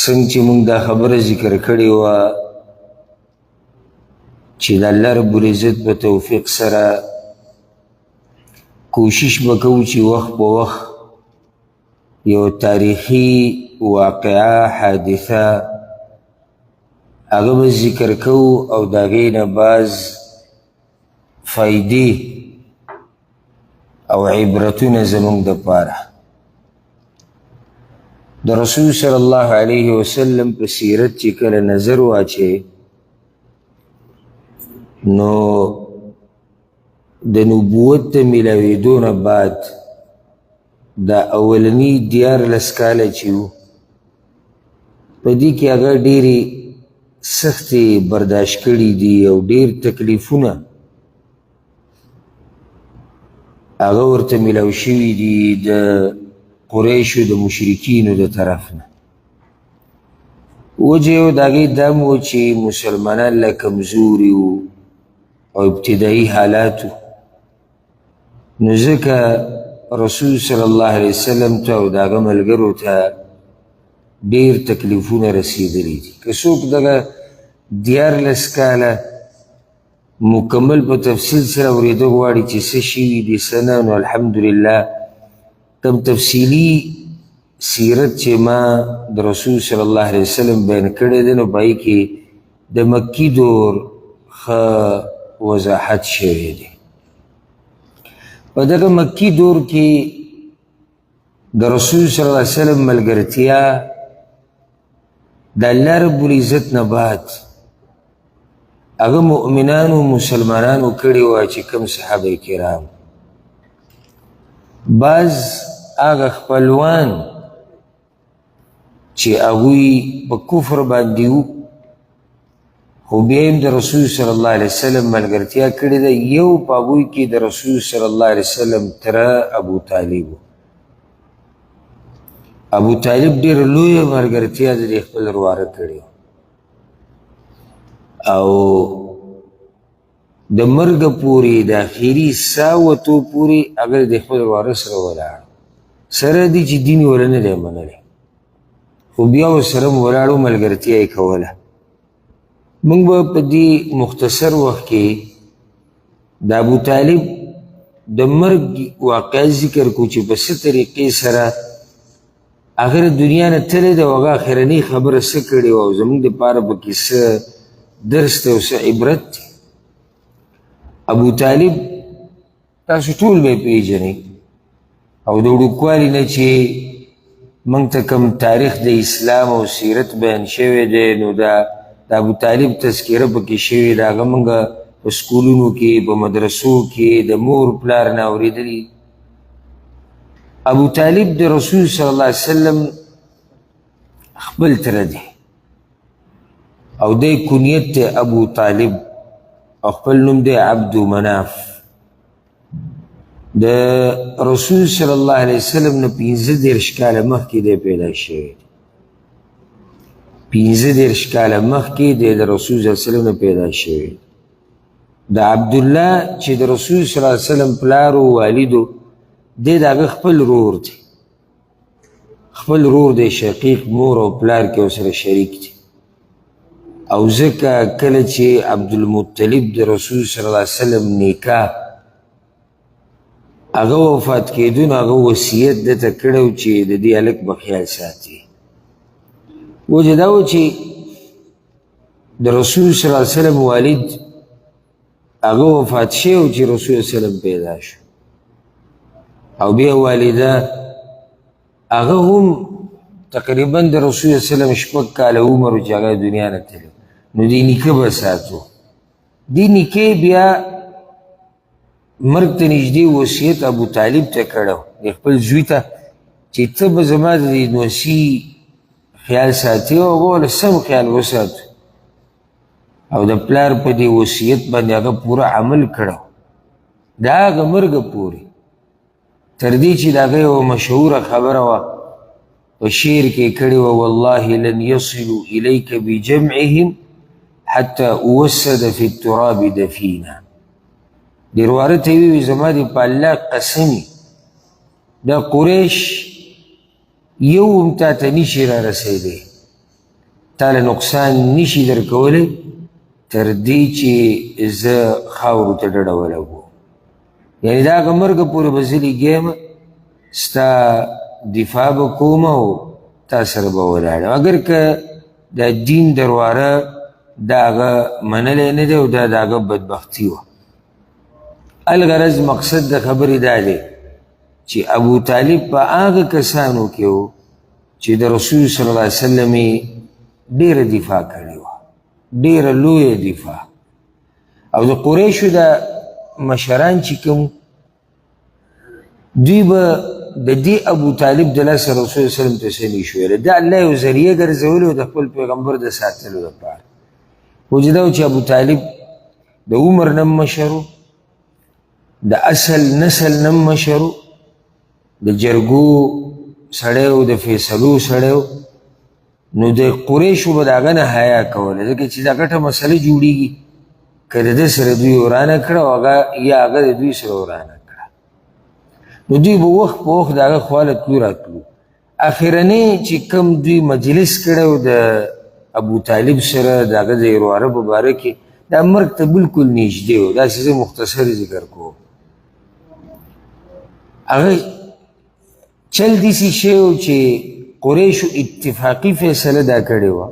څنګه چې موږ دا خبره ذکر کړې وه چې د الله رب العزت په توفیق سره کوشش به کوو چې وخت په وخت یو تاریخي واقعه حادثه هغه به ذکر کوو او د هغې نه بعض فایدې او عبرتونه زموږ دپاره د رسول صلی الله علیه وسلم په سیرت چې کله نظر واچې نو د نبوت د میلاوېدو نه بعد دا اولني 14 کاله چې وو په دې کې هغه ډېرې سختې برداشت کړي دي او ډېر تکلیفونه هغه ورته میلاو شوي دي د قریشو د مشرکینو د طرف نه وجه یو د هغې دا م و چې مسلمانان لا کمزوري وو او ابتدایي حالات وو نو ځکه رسول صلی الله علیه وسلم ته او د هغه ملګرو ته ډېر تکلیفونه رسېدلي دي که څوک دغه 14 کاله مکمل په تفصیل سره اورېده غواړي چې څه شوي دي څه نه نو الحمدلله کم تفصیلي سیرت چې ما د رسول صلی الله علیه وسلم بیان کړی دی نو په هغې کې د مکي دور ښه وضاحت شوی دی په دغه مکي دور کې د رسول صلی الله علیه وسلم ملګرتیا د الله رب العزت نه بعد هغه مؤمنانو مسلمانانو کړي وه چې کوم صحابه کرام بعض هغه خپلوان چې هغوی په کفر باندې وو خو بیا هم د رسول صلی الله علیه وسلم ملګرتیا کړې ده یو په هغوی کې د رسول صلی الله علیه وسلم تره ابو طالب و ابو طالب ډېره لویه ملګرتیا د دې خپل ورواره کړې او د مرګه پورې د اخري ساه وتو پورې هغه د خپل ورواره سره ولاړ سره دی چې دین یې ورله نه دی منلی خو بیا ورسره م ولاړو ملګرتیا یې کوله موږ به په دې مختصر وخت کې د ابو طالب د مرګ واقعه ذکر کو چې په څه طریقې سره هغه د دنیا نه تللی دی او هغه اخرنۍ خبره څه کړې وه او زموږ دپاره پکې څه درس دی او څه عبرت دی ابو طالب تاسو ټول به یې پیژنئ او د وړوکوالي نه چې موږ ته کوم تاریخ د اسلام او سیرت بیان شوی دی نو دا د ابو طالب تذکره پکې شوې ده هغه موږ په سکولونو کې په مدرسو کې د مور پلار نه اورېدلي ابو طالب د رسول صلی الله علیه وسلم خپل تره دی او دی کنیت دی ابو طالب او خپل نوم دی عبد مناف د رسول صلی الله علیه وسلم نه 15 کاله مخکې دی پیدا شوی 15 کاله مخکې دی د رسول صلی الله علیه وسلم نه پیدا شوی د عبدالله چې د رسول صلی الله علیه وسلم پلار و والدو دی د هغه خپل رور دی خپل رور دی شقیق مور او پلار کې ورسره شریک دی او ځکه کله چې عبدالمطلب د رسول صلی الله علیه وسلم نیکه هغه وفات کېدو نو هغه وصیت دته کړی و چې د دې هلک به خیال ساتي وجه دا و چې د رسول صلی الله علیه وسلم والد هغه وفات شوی و چې رسول صلی الله علیه وسلم پیدا شو او بیا والده هغه هم تقریبا د رسول صلی الله علیه وسلم 6 کاله عمر و چې هغه دنیا نه تللی نو دې نیکه به ساتو دې نیکه بیا مرګ ته نږدې وصیت ابو طالب ته کړی د خپل زوی ته چې ته به زما د دې نوسي خیال ساتي او هغه له سم خیال وساتو او د پلار په دې وصیت باندې هغه پوره عمل کړی د هغه مرګه پورې تر دې چې د هغه یوه مشهوره خبره وه په شعر کې کړې وه والله لن یصلوا الیک بجمعهم حتی اوسد فی التراب دفینا دې ورواره ته یې وویل زما دې په الله قسمي دا قریش یو هم تا ته نشي را رسېدی تاله نقصان نشي درکولی تر دې چې زه خاورو ته ډډه ولګو. یعنې دا هغه مرګه پورې به زه لګیم ستا دفاع به کوم او تا سره به ولاړم. اگر که دا دین درواره دا هغه منلی نه دی او دا د هغه بدبختي وه. الغرض مقصد د خبرې دا دی چې ابو طالب په هغه کسانو کې و چې د رسول صلی الله علیه وسلم یې ډېره دفاع کړې وه، ډېره لویه دفاع. او د قریشو د مشران چې کوم دوی به د دې ابو طالب د لاسه رسول صلی الله علیه وسلم ته څه نشي ویلی. دا الله یو ذریعه ګرځولې وه د خپل پیغمبر د ساتلو لپاره. وجه دا و چې ابو طالب د عمر نه مشر و، د اصل نسل نه مشر و، د جرګو سړی و، د فیصلو سړی و. نو د قریشو به د هغه نه حیا کوله، ځکه چې دا ګټه مسله جوړېږي که د ده سره دوی ورانه کړه او هغه یا هغه د دوی سره ورانه کړه، نو دوی به وخت په وخت د هغه خواله تلو راتلو. اخرنی چې کوم دوی مجلس کړی و د ابو طالب سره د هغه د ورواره په باره کې، دا مرګ ته بلکل نږدې و. داسې زه مختصر ذکر کوم. هغه چل داسې شی و چې قریشو اتفاقی فیصله دا کړې وه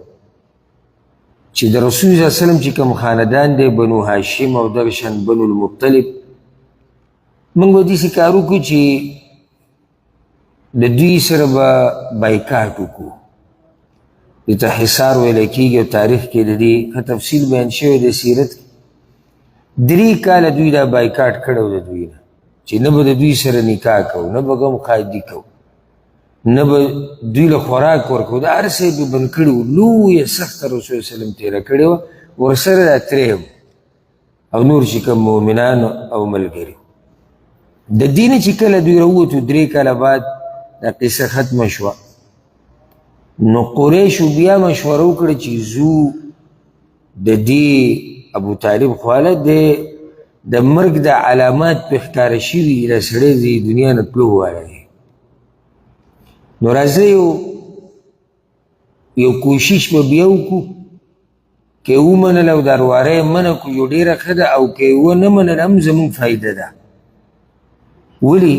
چې د رسول صلی الله علیه وسلم چې کوم خاندان دی بنو هاشم او دغه شان بنو المطلب، موږ به داسې کار وکړو چې د دوی سره به بایکاټ وکړو. دې ته حصار ویلی کېږي او تاریخ کې د دې ښه تفصیل بیان شوی د سیرت. 3 کاله دوی دا بایکاټ کړی و د دوی نه چې نه به د دوی سره نکاح کوو، نه به غم قایدي کوو، نه به دوی له خوراک ورکوو. دا هر څه یې به بند کړي وو. لویه سخته رسول صلی الله علیه وسلم تېره کړې وه. ورسره دا ترې او نور چې کوم مؤمنان او ملګري. د دې نه چې کله دوی راووتو 3 کاله بعد دا قصه ختمه شوه، نو قریشو بیا مشوره وکړه چې ځو د دې ابو طالب خواله د مرګ د علامات پې ښکاره شوي د سړی د دنیا نه تلو ووایي. نو راځه یو کوشش به بیا وکړو، که یې ومنله او دا رواره یې منه کړو یو ډېره ښه ده، او که یې ونه منله هم زموږ فایده ده. ولې؟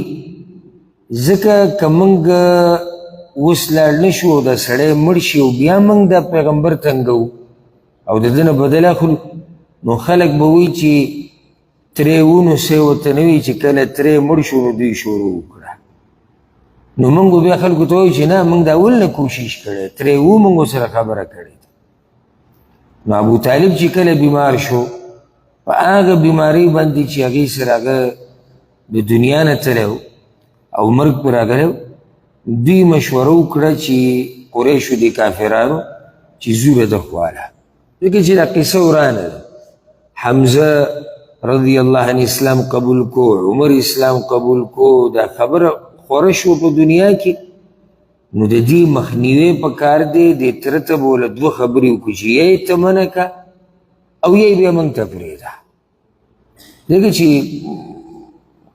ځکه که موږ اوس لاړ نه شو او دا سړی مړ شي او بیا موږ دا پیغمبر تنګو او د ده نه بدل اخلو، نو خلک به وایي چې ترې ونیسئ، ورته نه وایي چې کله ترې مړ شو نو دوی شروع وکړه. نو موږ بیا خلکو ته وایو چې نه موږ د اول نه کوشش کړی، ترې و موږ سره خبره کړې ده. نو ابو طالب چې کله بیمار شو، په هغه بیمارۍ باندې چې هغې سره هغه د دنیا نه تللی او مرګ پرې راغلی، دوی مشوره وکړه چې قریشو د کافرانو چې ځو د ده خواله، ځکه چې دا قصه ورانه ده. حمزه رضی الله عنه اسلام قبول کو، عمر اسلام قبول کو، دا خبره خوره شو په دنیا کې. نو د دې مخنیوی په کار دی. دې تره ته به وله 2 خبرې وکړو چې یا یې ته منع که او یا یې بیا موږ ته پرېږده، ځکه چې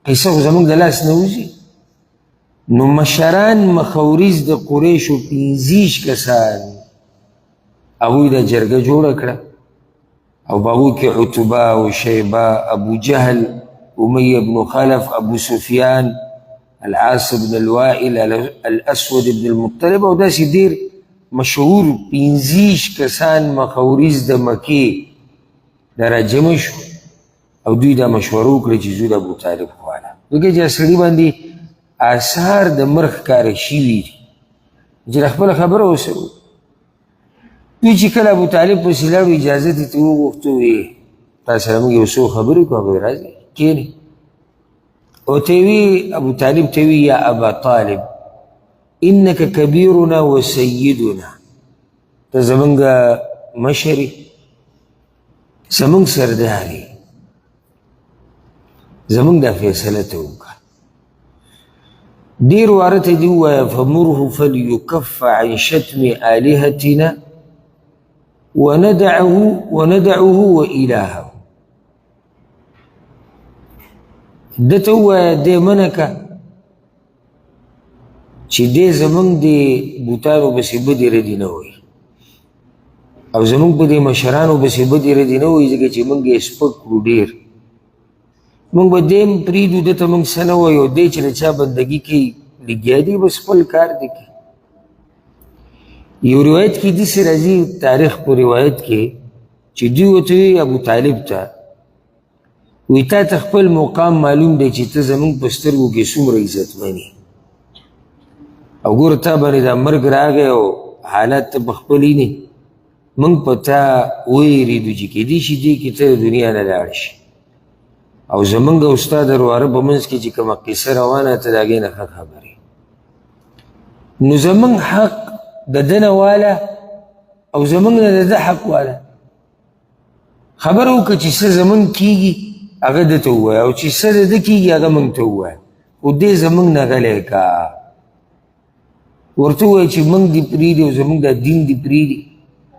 قصه خو زموږ د لاس نه وځي. نو مشران مخوریز د قریشو 15 کسان هغوی دا جرګه جوړه کړه، او په هغوی کې عتبه او شیبه، ابو جهل، امیه بن خلف، ابو سفیان، العاص بن الوائل، الاسود بن المطلب، او داسې ډېر مشهور 15 کسان مخوریز د مکې دا راجمع شو او دوی دا مشوره وکړه چې ځو د ابو طالب خواله، ځکه چې سړي باندې آثار د مرګ ښکاره شوي دي چې د خپله خبره وسوي. دوی چې کله ابو طالب پسې لاړو اجازه دې ته وغوښتو، ویې تا سره موږ یو څو خبرې کوو، هغه راځئ کښېنئ. او ته وی ابو طالب ته وی یا ابا طالب انک کبیرنا و سیدنا، ته زمونږ مشرې، زمونږ سردارې، زمونږ دا فیصله ته وکړه. ډېر واره ته دې ووایه فمره فلیکف عن شتم آلهتنا وندعه وإلهه. ده ته ووایه دې منع که چې دې زمونږ د بوتانو پسې بدې ردې نه وایي، او زمونږ په دې مشرانو پسې بدې ردې نه وایي ځکه چې موږ یې سپک کړو ډېر موږ به دې هم پرېږدو ده ته موږ څه نه وایو دی چې د چا بندګي کوي لګیا دي بس خپل کار دی کوي یو روایت کې داسې راځي تاریخ په روایت کې چې دوی ورته وایي ابو طالب ته وی تا ته خپل مقام معلوم دی چې ته زمونږ په سترګو کې څومره عزتمن یې او ګوره تا باندې دا مرګ راغی او حالات ته په خپل نه موږ په تا ویرېدو چې کیدای شي دې کې ته د دنیا نه لاړ شي او زمونږ او ستا د رواره په منځ کې چې کومه قصه روانه ته د هغې نه ښه خبرې نو زمونږ حق د ده نه واله او زمونږ نه د ده حق واله خبره وکړه چې څه زمونږ کېږي هغه ده ته ووایه او چې څه د ده کېږي هغه موږ ته ووایه خو دې زمونږ نه غلی که ورته ووایه چې موږ دې پرېږدي او زمونږ دا دین دې پرېږدي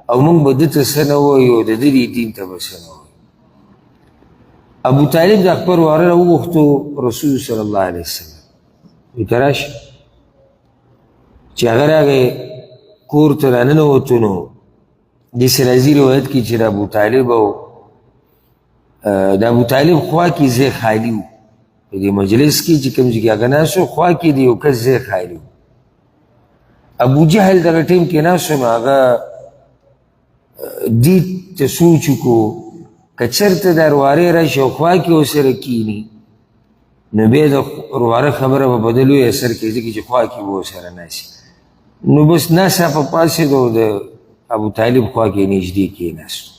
او موږ به ده ته څه نه وایو او د ده دې دین ته به څه نه وایو ابو طالب د خپل واره راوغوښتو رسول صلی الله علیه وسلم وی ته راشه چې هغه راغی کور ته راننوتو نو داسې راځي روایت کې چې د ابو طالب او د ابو طالب خوا کې ځای خالي و په دې مجلس کې چې کوم ځای کې هغه ناست و خوا کې د یو کس ځای خالي و ابو جهل دغه ټیم کې ناست و نو هغه دې ته سوچ وکړو که چېرته دا روارې راشي او خوا کې ورسره کښېني نو بیا د رواره خبره به په ده لوی اثر کوي ځکه چې خوا کې به ورسره ناست نو بس ناڅاپه پاڅېد او د ابو طالب خوا کې نږدې کېناستو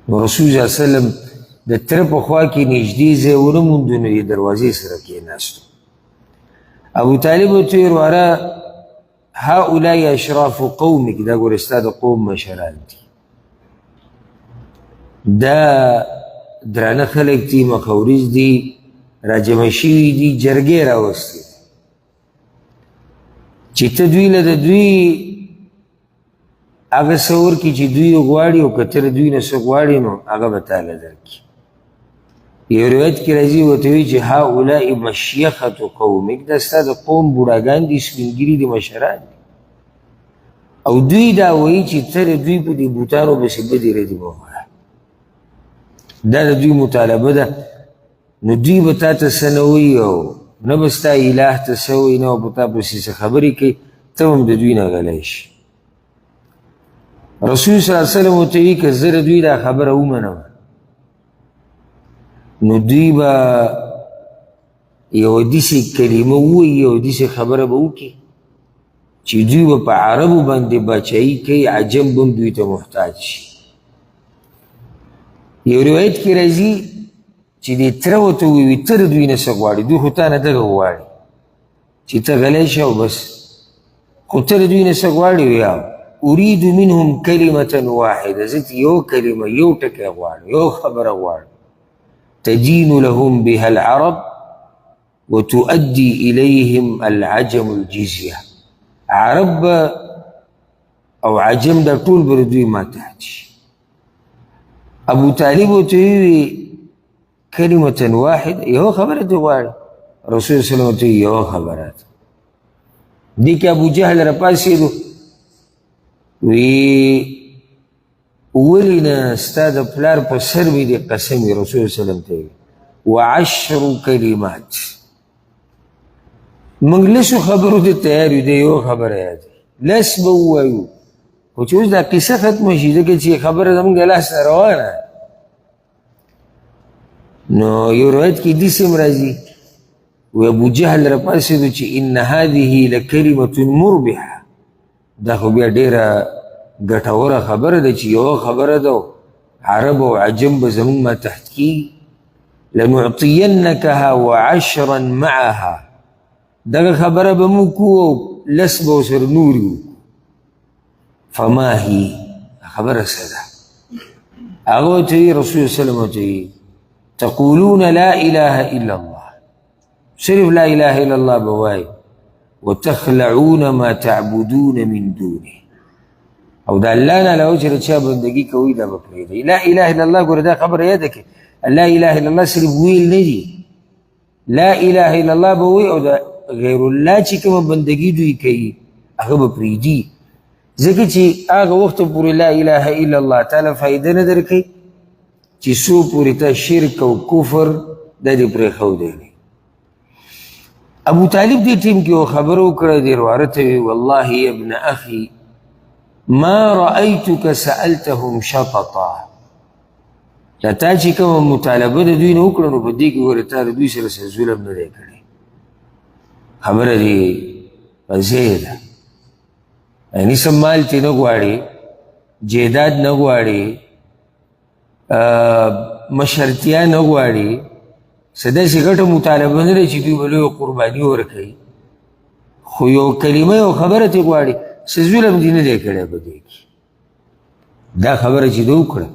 نو رسول صلی الله علیه وسلم د تره په خوا کې نږدې ځای ونه موندو نو د دروازې سره کېناستو ابو طالب ورته ویل واره هؤلاء اشراف قومک دا ګوره ستا د قوم مشران دي دا درانه خلک دي مخورز دي راجمع شوي دي جرګې راوستې چې ته دوی له د دوی هغه څه ورکړي چې دوی غواړي او که ته د دوی نه څه غواړي نو هغه به تاله درکړي یو روایت کې راځي ورته وایي چې هؤلاء مشیخة قومک دا ستا د قوم بوډاګان دي سپینګیري دي مشران دي او دوی دا وایي چې ته د دوی په دې بوتانو پسې بدې ردې مه وایه دا د دوی مطالبه ده نو دوی به تا ته څه نه وایي او نه به ستا اله ته څه وایي نه به په تا پسې څه خبرې کوي ته هم د دوی نه غلی شي رسول صلی الله علیه وسلم ورته وایي که زه د دوی دا خبره ومنم نو دوی به یو داسې کلمه ووایي یو داسې خبره به وکړي چې دوی به په عربو باندې بچایي کوي عجم به هم دوی ته محتاج شي یو روایت کې راځي چې دې تره ورته ووایي ته د دوی نه څه غواړي دوی خو تا نه دغه غواړي چې ته غلی شه او بس خو ته د دوی نه څه غواړي ویا اريد منهم کلمة واحده زه یو کلمه یو ټکی غواړم یو خبره غواړم تدين لهم بها العرب وتؤدي إليهم العجم الجزية عرب أو عجم دا طول بردوي ما تحتش أبو طالب وتوي كلمة واحدة يهو خبرت غواري رسول صلى الله عليه وسلم يهو خبرات ديك أبو جهل رپاسيدو ولنا استاد پلار په سر مې د قسم رسول سلام ته وعشر کلمات موږ لسو خبرو ته تیار یو دی یو خبره یاد لس به ووایو خو چې اوس دا قصه ختمه شي ځکه چې خبره زموږ د لاس نه روانه نو یو روایت کې داسې هم راځي و ابو جهل راپاڅېدو چې ان هذه لکلمة مربحه دا خو بیا ډېره ګټوره خبره ده چې یوه خبره ده عرب او عجم به زموږ ما تحت کېږي لنعطینکها وعشرا معها دغه خبره به موږ کوو او لس به ورسره نورې وکړو فما هي خبره څه ده هغه ورته وایي رسول وسلم ورته وایي تقولون لا اله الا الله صرف لا اله الا الله به وایي وتخلعون ما تعبدون من دونه او دا الله نه علاوه چې د چا بندګي کوئ دا به پرېږدئ لا اله الا الله ګوره دا خبره یاده کړئ لا اله الا الله صرف ویل نه دي لا اله الا الله به وایي او د غیر الله چې کومه بندګي دوی کوي هغه به پرېږدي ځکه چې هغه وخت پورې لا اله الا الله تعالی فایده نه درکوي چې څو پورې ته شرک او کفر دا دې پرېښودی دی. ابو طالب دې ټیم کې یو خبره وکړه، دې وراره ته وی والله یا ابن اخي ما رأيتك سألتهم شططا. دا تا چې کومه مطالبه د دوی نه وکړه نو په دې کې ګوره تا د دوی سره څه ظلم نه دی کړی. خبره دې واضح ده، یعنې څه مال ترې نه غواړي، جیداد نه غواړي، مشرتیا نه غواړي، څه داسې ګټه مطالبه نه دی چې دوی به لویه قرباني ورکوي، خو یو کلمه یو خبره ترې غواړي، څه ظلم دې نه دی کړی په دې کې. دا خبره چې ده وکړه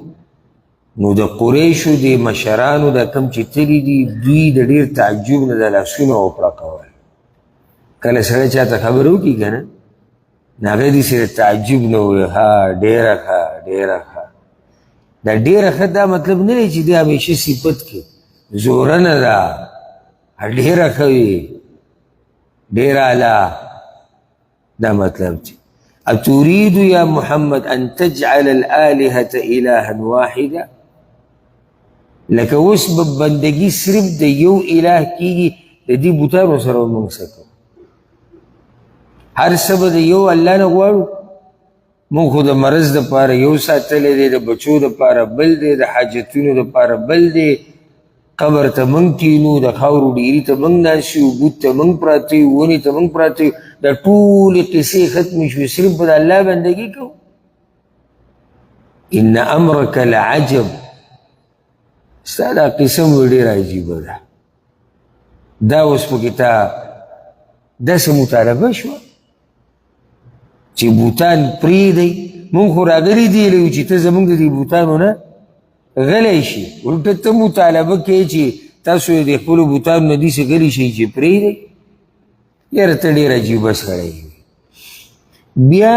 نو د قریشو د مشرانو دا کم چې تلي دي دوی د ډېر تعجب نه د لاسونه وپړه کول. کله سړی چاته خبره وکړي که نه نو هغه دې سره تعجب نه ووایي ها ډېره ښه ډېره ښه. دا ډېره ښه دا مطلب نه دی چې دی همیشه صفت کې زورنه ده، ډېره ښه وي ډېره اعلی، دا مطلب دی. اتريد يا محمد ان تجعل الآلهة إلها واحدة؟ لکه اوس به بندګي صرف د یو اله کېږي، د دې بوتانو سره به موږ څه کوو؟ هر څه به د یو الله نه غواړو؟ موږ خو د مرض دپاره یو ساتلی دی، د بچو دپاره بل دی، د حاجتونو دپاره بل دی، قبر ته موږ کینو، د خاورو ډیري ته موږ ناست یو، بوت ته موږ پراته یو، ونې ته موږ پراته یو، دا ټولې قصې ختمې شوې، صرف به د الله بندګي کوو. ان امرک لعجب، ستا دا قصه مو ډېره عجیبه ده. دا اوس پکې تا داسې مطالبه شوه چې بوتان پرېږدئ. مونږ خو راغلي دي یې چې ته زمونږ د دې بوتانو نه غلی شي، الټه ته مطالبه کوې چې تاسو یې د خپلو بوتانو نه داسې غلی شئ چې پرېږدئ. یاره ته ډېر عجیبه سړی وي. بیا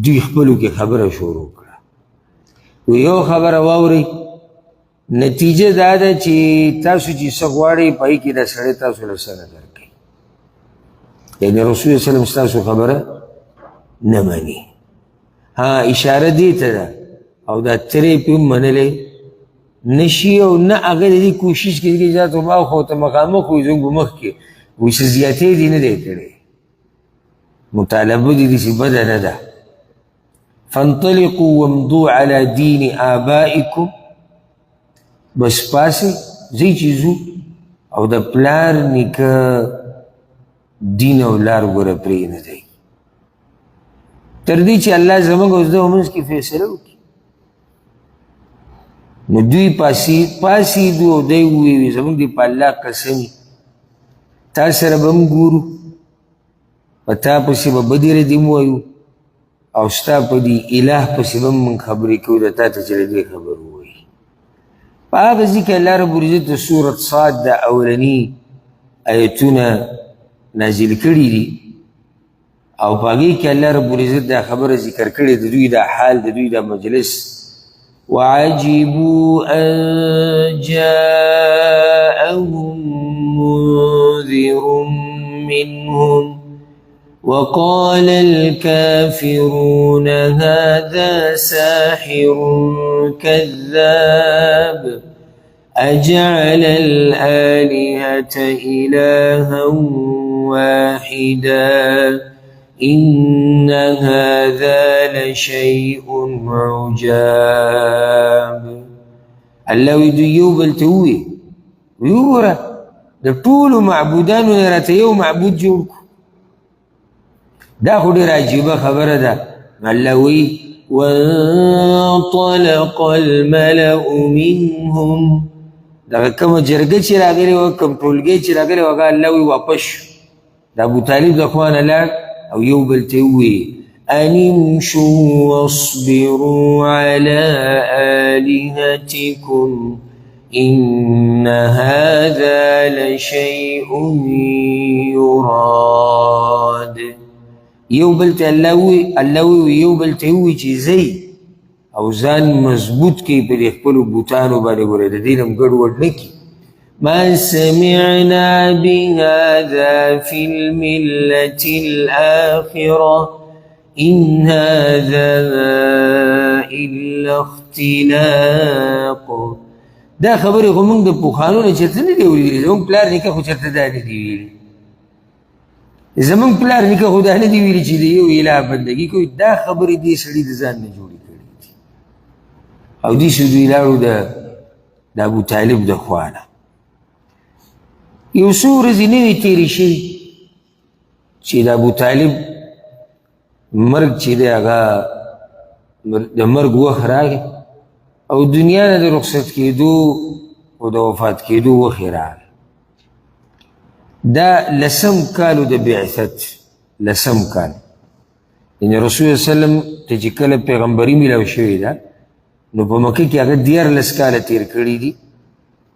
دوی خپلو کې خبره شروع کړه، یو خبره واورئ، نتیجه دا ده چې تاسو چې څه غواړئ په هغې کې دا سړی تاسو له څه نه درکوي. یعنې رسول وسلم ستاسو خبره نه مني. ها اشاره دې ته ده او دا ترې پې هم منلی نه شي او نه هغه د دې کوشش کوي چې ذات ما خو ته مخامخ وي زموږ په مخ کې وایي څه زیاتې دې نه دی کړی. مطالبه دې داسې بده نه ده. فانطلقوا وامضوا على دين آبائكم، بس پاسې ځئ چې ځو او د پلار نیکه دین او لار ګوره پرې نه دی تر دې چې الله زموږ او زده منځ کې فیصله وکړي. نو دوی پاسېدو او دی وویل زموږ دې په الله قسم تا سره به هم ګورو، په تا پسې به بدې ردې م وایو او ستا په دې اله پسې به هم موږ خبرې کوو د تا ته چې د دې خبر ووایي. په هغه ځای کې الله رب العزت د سورت صاد دا اولني آیتونه نازل کړي دي او په هغې کې الله رب العزت دا خبره ذکر کړې د دوی دا حال، د دوی دا مجلس. وعجبوا أن جاءهم منذر منهم وقال الكافرون هذا ساحر كذاب أجعل الآلهة إلها واحدا إن هذا لشيء عجاب. الله ویدو یو بل ته ووایي وګوره د ټولو معبودانو نه راته یو معبود جوړ کړو. دا خو ډېره عجیبه خبره ده. الله وایي وانطلق الملأ منهم، دغه کومه جرګه چې راغلې وه، کوم ټولګی چې راغلی وه، هغه الله وایي واپس شو. د ابوطالب د خوا نه لاړ او یو بل ته ووایي أن امشوا واصبروا على آلهتكم إن هذا لشيء يراد. یو بل ته الله وایي یو بل ته ووایي چې ځئ او ځان مضبوط کړي په دې خپلو بوتانو باندې، ګوره د دې نه هم ګډوډ نه کړي. ما سمعنا بهذا في الملة الآخرة إن هذا إلا اختلاق. دا خبرې خو موږ د پوخانو نه چېرته نه دي اورېدلي. زموږ پلار نیکه خو چېرته دا نه دي ویلي. زموږ پلار نیکه خو دا نه دي ویلي چې د یو اله بندګي کوي. دا خبرې دې سړي د ځان نه جوړې کړي دي او دې شو دوی لاړو د ابوطالب د خوا نه. یو څو ورځې نوې تېرې شوي چې د ابوطالب مرګ چې دی هغه د مرګ وخت راغی او دنیا نه د رخصت کېدو او د وفات کېدو وخت یې راغی. دا لسم کالو د بعثت، لسم کال. یعنې رسول صلی الله علیه وسلم ته چې کله پیغمبري میلاو شوې ده نو په مکه کې هغه 14 کاله تېر کړي دي.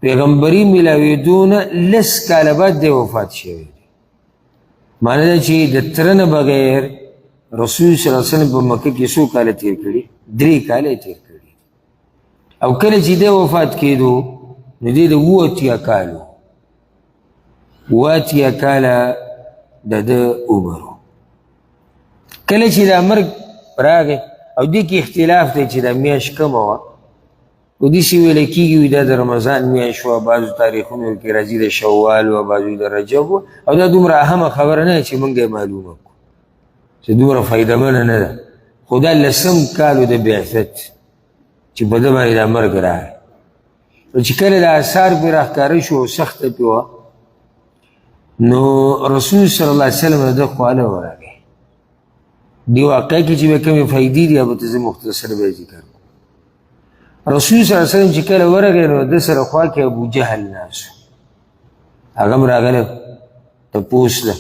پیغمبري میلاوېدو نه 10 کاله بعد دی وفات شوی دی. معنی ده چې د تره نه بغیر رسول صلی الله علیه وسلم په مکه کې څو کاله تېر کړي؟ 3 کاله یې تېر کړي. او کله چې دی وفات کېدو نو دی د 80 کالو 80 کاله د ده عمر و. کله چې دا مرګ راغی او دې کې اختلاف دی چې دا میاشت کومه وه. او داسې ویلی کېږي وي دا د رمضان میاشت وه، بعضو تاریخونو کې راځي د شوال وه، بعضو د رجب وه. او دا دومره اهمه خبره نه ده چې موږ یې معلومه کړو چې دومره فایدهمنه نه ده. خو دا لسم کالو د بعثت چې په ده باندې دا مرګ راغی. نو چې کله د اثار پرې راښکاره شو او سخته پرې وه نو رسول صلی الله علیه وسلم د ده خواله ورغی. دې واقع کې چې به کومې فایدې دي هغه ته زه مختصر به ذکر کړم. رسول صلی الله علیه وسلم چې کله ورغی نو د سره خوا کې ابو جهل ناست و، هغه هم راغلی تپوس له.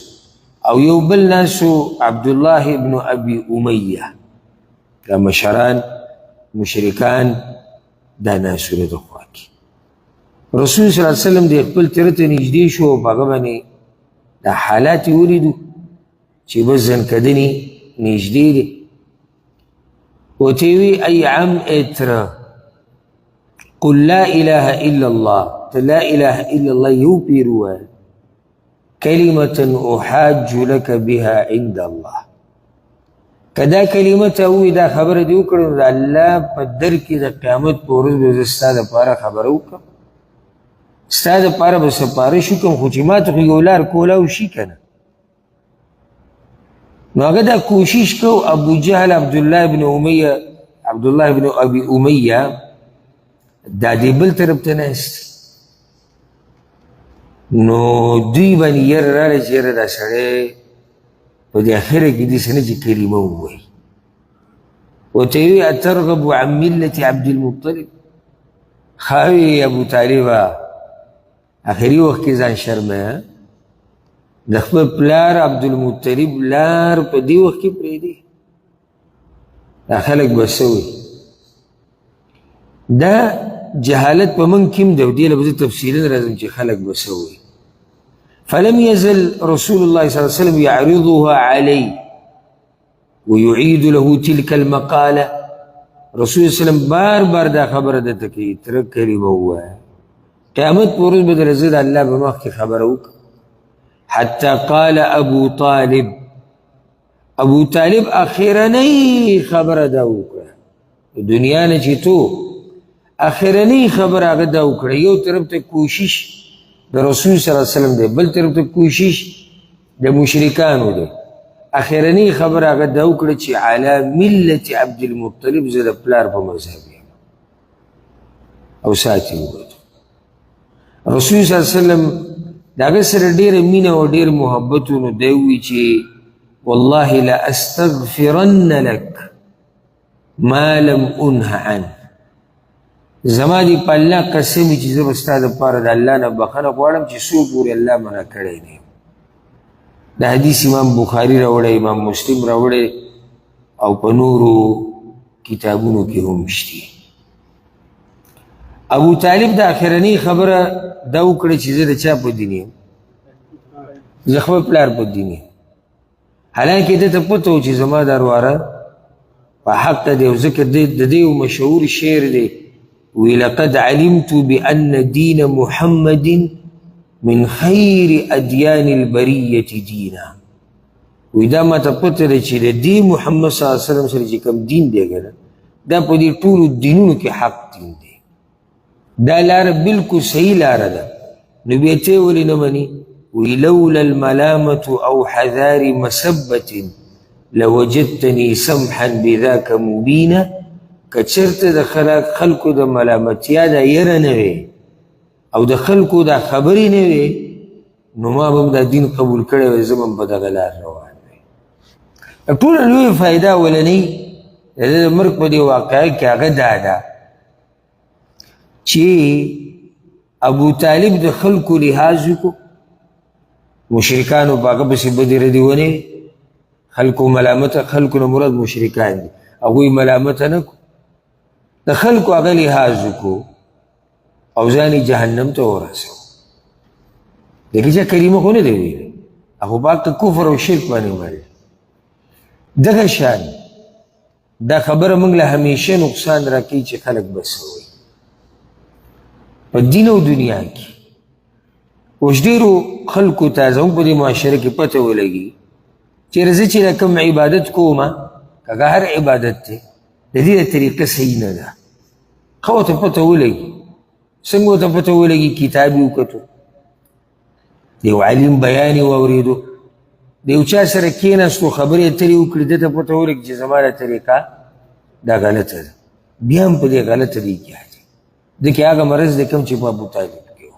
او یو بل ناست و عبدالله ابن ابي امیه، دا مشران مشرکان دا ناست و د خوا کې. رسول صلی الله علیه وسلم د خپل تره ته نږدې شو او په هغه باندې دا حالات یې ولیدو چې بس ځنکدنې نږدې دی. ورته یې وی ای عم ای تره قل لا اله الا الله، ته لا اله الا الله یو پیر ووایه، کلمة احاج لك بها عند الله. که دا کلمه ته ووایي دا خبره دې وکړه نو د الله په در کې د قیامت په ورځ به زه ستا دپاره خبره وکړم، ستا دپاره به سپارش وکړم، خو چې ما ته خو یو لار کولاو شي که نه. نو هغه دا کوشش کو. ابو جهل عبدالله ابن ابي امیه دا دې بل طرف ته ناست. نو دوی باندې یره راغله چې یره دا سړی په دې اخره کې داسې نه چې کلمه ووایي. ورته یې وویل اترغب عن ملة عبدالمطلب، ښاوي ابوطالبه اخري وخت کې ځان شرمه د خپل پلار عبدالمطلب لار په دې وخت کې پرېږدي. دا خلک به څه وایي؟ دا جهالت په موږ کې هم دی او دې له به زه تفصیلا راځم چې خلک به څه وایي. فلم يزل رسول الله صلی الله علیه وسلم يعرضها عليه ويعيد له تلك المقاله. رسول الله صلی الله علیه وسلم بار بار دا خبره درته کوي تره کلمه ووایه، قیامت په ورځ به درله زه د الله په مخ کې خبره وکړم. حتی قال ابو طالب، ابو طالب اخرنی خبره دا وکړه دنیا نه چې تو اخرنی خبره هغه دا وکړه. یو طرف ته کوشش د رسول صلی الله علیه وسلم دی، بل طرف ته کوشش د مشرکانو دی. اخرنی خبره هغه دا وکړه چې علی ملت عبدالمطلب زه د پلار په مذهب یم او ساتي وګټو. رسول صلی الله علیه وسلم د هغه سره ډېره مینه او ډېر محبت و. نو دی ووایي چې والله لاستغفرن لك ما لم انه عنه، زما دې په الله قسم چې زه به ستا دپاره د الله نه بخښنه غواړم چې څو پورې الله منع کړی نه یم. دا حدیث امام بخاري راوړی، امام مسلم راوړی او په نورو کتابونو کې هم شته. ابو طالب د اخرنی خبره دا وکړه چې زه د چا په دین یم؟ زه خپل پلار په دین یم. حالانکې ده ته پته و چې زما دا ورواره په حق دی او ځکه د دې یو مشهور شعر دی وی لقد علمت بأن دين محمد من خير أديان البرية دينا. وی دا ما ته پته ده چې د دې محمد صلی الله علیه وسلم سره چې کوم دین دی کنه دا په دې ټولو دینونو کې حق دین دی دا لاره بالکل صحیح لاره ده نو بیا ته ولې نه مني وی لولا الملامة او حذار مسبة لوجدتني سمحا بذاك مبینا که چرته د خلکو د ملامتیا دا یره نه وي او د خلکو دا خبرې نه وي نو ما به دا دین قبول کړی وی زه به په دغه لار روان وی ټوله لویه فایده ولنۍ د د مرګ په دې واقعه کې هغه دا ده چې ابو طالب د خلکو لحاظ وکړو مشرکانو په هغه پسې بدې ردې ونې خلکو ملامته خلکو نه مراد مشرکان دي هغوی ملامته نه کړو د خلکو هغه لحاظ وکړو او ځان یې جهنم ته ورسو دغه چا کلمه خو نه دی ویلې هغه پاک کفر او شرک باندې مړ دغه شان دا خبره موږ له همیشه نقصان راکوي چې خلک بس وایي په دین او دنیا کې اوس ډېرو خلکو ته زموږ په دې معاشره کې پته ولګي چې زه چې د کوم عبادت کومه که هر عبادت دی د دې طریقه صحیح نه ده ښه ورته پته ولګي څنګه ورته پته ولګي کتاب یې وکتو د یو عالم بیان یې واورېدو د یو چا سره کېناستو خبرې اترې وکړي ده ته پته ولګي چې زما دا طریقه دا غلطه ده بیا هم په دې غلطه دی کې دی دکې هغه مرض دی کوم چې په ابو طالب کې و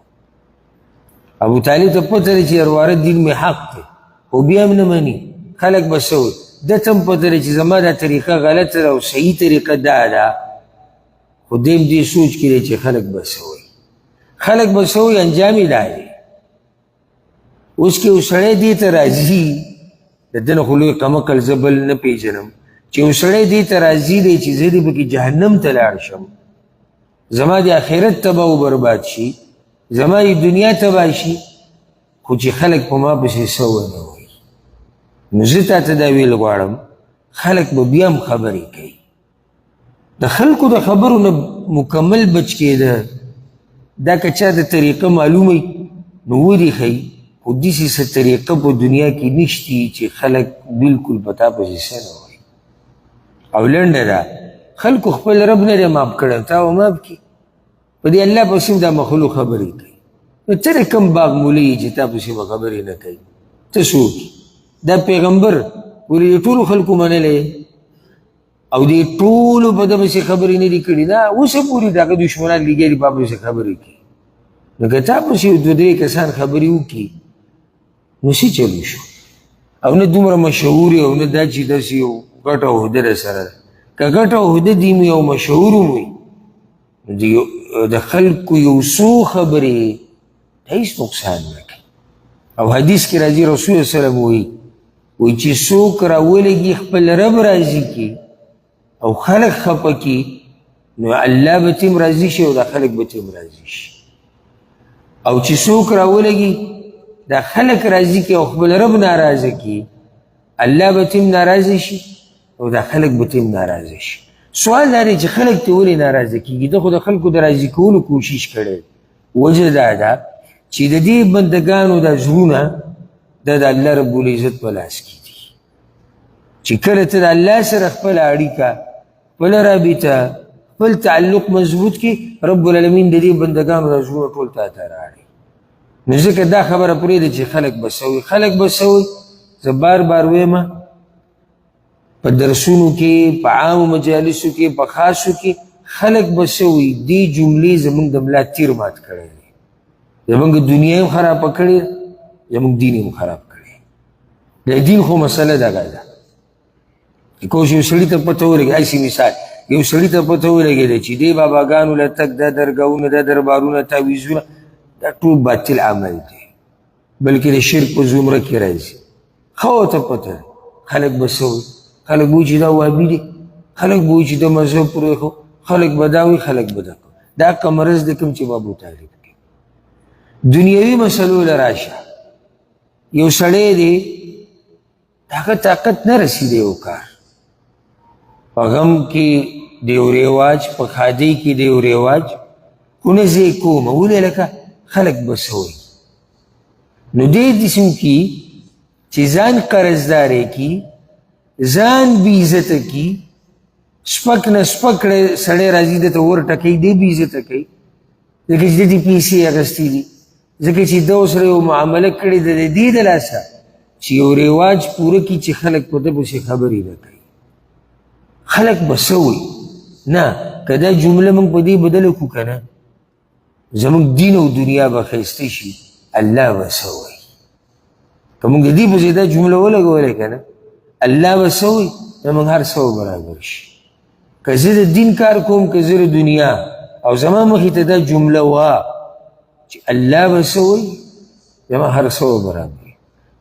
ابو طالب ته پته دی چې ارواره دین مې حق دی خو بیا هم نه مني خلک به څه وایي ده ته هم پته دی چې زما دا طریقه غلطه ده او صحیح طریقه دا ده خو دی هم دې سوچ کې دی چې خلک به څه وایي خلک به څه وایي انجام یې دا دی اوس کې یو سړی دې ته راځي د ده نه خو لوی کمقل زه بل نه پېژنم چې یو سړی دې ته راځي دی چې زه دې پکې جهنم ته لاړ شم زما د آخرت تباه و برباد شي زما د دنیا تباه شي خو چې خلک په ما پسې څه ونه وایي نو زه تا ته دا ویل غواړم خلک به بیا هم خبرې کوي د خلکو د خبرو نه مکمل بچ کېده دا که چا د طریقه معلومه نو وریښئ خو داسې څه طریقه په دنیا کې نشتي چې خلک بلکل په تا پسې څه نه وایي او لنډه ده خلکو خپل رب نه دی ماف کړی تا و ماف کړي په دې الله پسې هم دا مخلوق خبرې کوي نو ته د کوم باغ مولی یې چې تا پسې به خبرې نه کوي ته څوک دا پیغمبر ولې د ټولو خلکو منلی او دې ټولو په ده پسې خبرې نه دي کړي نه اوسه پورې د هغه دشمنان لګیا دي په پسې خبرې کوي نو که تا پسې دوه درې کسان خبرې وکړي نو څه چلو شو او نه دومره مشهور او نه دا چې داسې یو ګټه عهده در سره ده که ګټه عهده دي مو یو مشهور وي د خلکو یو څو خبرې ته هېڅ نقصان نه کوي او حدیث کې راځي رسول الله وسلم وایي چې څوک راولګي خپل رب راضي کړي او خلک خفه کړي نو الله به تیم راضي شي او دا خلک به تیم راضي شي او چې څوک راولګي دا خلک راضي کړي او خپل رب ناراضه کړي الله به تیم ناراضه شي او دا خلک به تیم ناراضه شي سوال دا دی چې خلک ته ولې ناراضه کېږي ده خو د خلکو د راضي کولو کوشش کړی وجه دا ده چې د دې بندګانو دا زړونه د الله رب العزت په لاس کې دي چې کله ته د الله سره خپل اړیکه خپل رابطه خپل تعلق مضبوط کړي رب العالمین د دې بندګانو دا زړونه ټول تا ته راړي نو ځکه دا خبره پرېږده چې خلک به څه وایي خلک به څه وایي زه بار بار ویمه په درسونو کې په عامو مجالسو کې په خاصو کې خلک به څه وایي دې جملې زموږ د ملا تیر مات کړی دی زموږ دنیا هم خرابه کړې زموږ دین هم خراب کړی د دین خو مسله دغه ده که اوس یو سړي ته پته ولګي هسې مثال یو سړي ته پته ولګېده چې دې باباګانو له تګ دا درګاهونه دا دربارونه تعویضونه دا ټول باطل عمل دی بلکې د شرک په زمره کې راځي ښه ورته پته ده خلک به څه وایي خلک به وایي چې دا وهابي دی خلک به وایي چې د مذهب پرېښو خلک به دا وایي خلک به دا کوي دا کمرز دی کوم چې په ابو طالب کې دنیوي مسلو له راشه یو سړی دی هغه طاقت نه رسېده یو کار په غم کې د یو رواج په ښادۍ کې د یو رواج خو نه زه یې کومه ولې لکه خلک به څه وایي نو دې دسم کې چې چې ځان قرضدارې کی ځان بې عزته کی سپک نه سپک سړی راځي دته ور ټکوي دی بې عزته کوي ځکه چې د دې پیسې اخیستې دي ځکه چې ده ورسره یو معامله کړې ده د دې د لاسه چې یو رواج پوره کړي چې خلک په ده پسې خبرې نه کوي خلک به څه وایي نه که دا جمله موږ په دې بدله کړو که نه زموږ دین او دنیا به ښایسته شي الله به څه وایي که موږ د دې پسې دا جمله ولګولی که نه الله به څه وایي نو موږ هر څه برابر شي که زه د دین کار کوم که زه د دنیا او زما مخې ته دا جمله وه چې الله به څه وایي زما هر څه برابر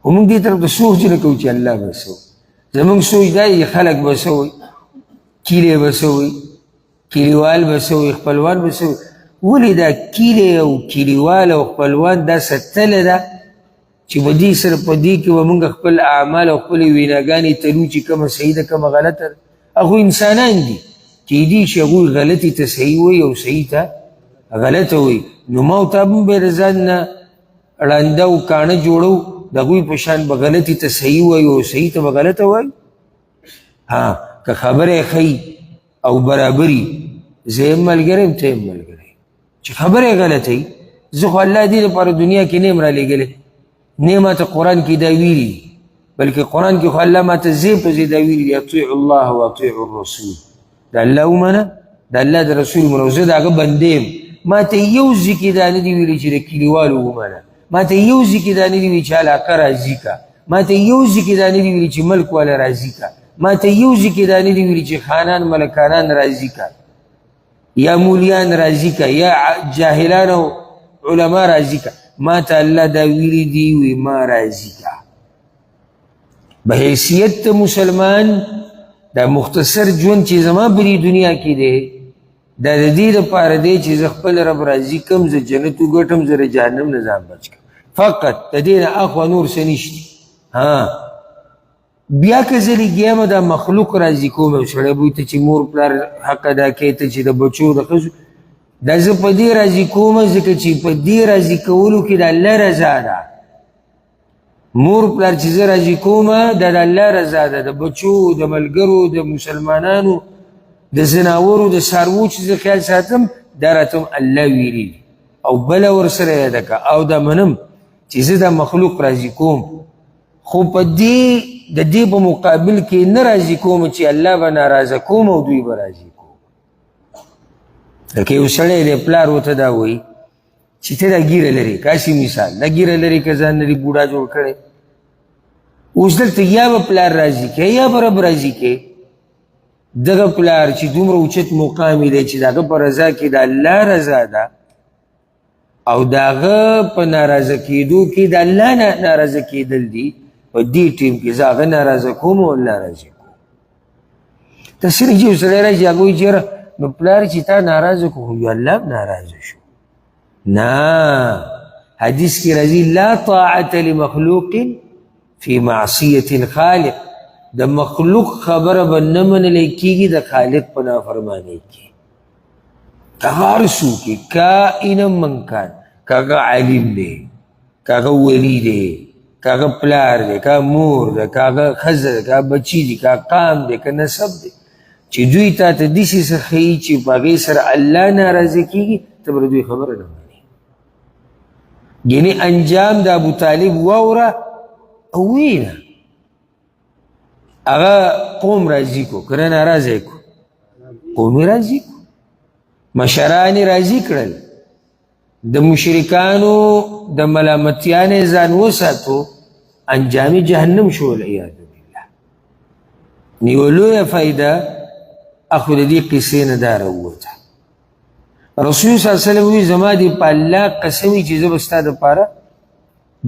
خو موږ دې طرف ته سوچ نه کوو چې الله به څه وایي زموږ سوچ دا چې خلک به څه وایي کیلې به څه وایي کلیوال به څه وایي خپلوان به څه وایي ولې دا کیلې او کلیوال او خپلوان دا ستله ده چې په دې سره په دې کې به موږ خپل اعمال او خپلې ویناګانې تلو چې کومه صحیح ده کومه غلطه ده هغه انسانان دي کیدی شي هغوی غلطي ته صحیح وایي او صحیح ته غلطه وایي نو ما او تا هم به د ځان نه ړانده او کاڼه جوړو د هغوی په شان به غلطي ته صحیح وایي او صحیح ته به غلطه وایي ها که خبره ښیي او برابري زه یم ملګری یم ته یم ملګری چې خبره غلطه وي زه خو الله دې لپاره دنیا کې نه یم رالیږلی نه یې ماته قرآن کې دا ویلي بلکې قرآن کې خو الله ماته ځای په ځای دا ویلي دي اطیعوا الله و اطیعوا الرسول د الله ومنه د الله د رسول ومنه او زه د هغه بندې یم ما ته یو ځای کې دا نه دي ویلي چې د کلیوالو ومنه ما ته یو ځای کې دا نه دي ویلي چې علاقه راضي کا ما ته یو ځای کې دا نه دي ویلي چې ملک والا راضي کا ما ته یو ځای کې دا نه دي ویلي چې خانان ملکانان راضي کا یا مولیان راضي کا یا جاهلان او علما راضي کا ما ته الله دا ویلي دي وی ما راضي کا بحیثیت مسلمان دا مختصر ژوند چې زما په دې دنیا کې دی دا د دې لپاره دی چې زه خپل رب راضي کړم زه جنت وګټم زه د جهنم نه ځان بچ کړم فقط د دې نه اخوا نور څه نشته ها بیا که زه لګیا دا مخلوق راضي کوم او سړی بوی ته چې مور پلار حق ادا کوي ته چې د بچو د ښځو دا زه په دې راضي کوم ځکه چې په دې راضي کولو کې د الله رضا ده مور پلار چې زه راضي کوم دا د الله رضا ده د بچو د ملګرو د مسلمانانو د زناورو د څاروو چې زه خیال ساتم دا راته الله ویلي او بله ورسره یاده که او دا منم چې زه دا مخلوق راضي کوم خو په دې د دې په مقابل کې نه راضي کوم چې الله به ناراضه کوم او دوی به راضي کوم لکه یو سړی دی پلار ورته دا وایي چې ته دا ګیره لرې کاسي مثال دا ګیره لرې که ځان لري بوډا جوړ کړی اوس دلته یا به پلار راضي کوې یا به رب راضي کوې دغه پلار چې دومره اوچت مقامي دی چې د هغه په رضا کې د الله رضا ده او د هغه په ناراضه کېدو کې د الله نه ناراضه کېدل دي په دې ټیم کې زه هغه ناراضه کوم او الله راضي کوم ته صرف چې یو سړی راشي هغه وایي چې یاره نو پلار چې تا ناراضه کړو خو الله هم ناراضه شو نه حدیث کې راځي لا طاعة لمخلوق فی معصیة الخالق د مخلوق خبره به نه منلی کېږي د خالق په نافرمانۍ کې که هر څوک یې کائنا من کان که هغه عالم دی که هغه ولی دی که هغه پلار دی که مور دی که هغه ښځه دی که هغه بچي دي که قام دی که نسب دی چې دوی تا ته داسې څه ښیي چې په هغې سره الله ناراضه کېږي ته به د دوی خبره نه منې یعنې انجام د ابوطالب واوره او ویې هغه قوم راضي کو که نه ناراضه یې کو قوم یې راضي کو مشران یې راضي کړل د مشرکانو د ملامتیانې ځان وساتو انجام جهنم شو والعیاذ بالله نو یوه لویه فایده اخو د دې قصې نه دا راووته رسول صلی الله علیه وسلم وی زما دې په الله قسم وي چې زه به ستا دپاره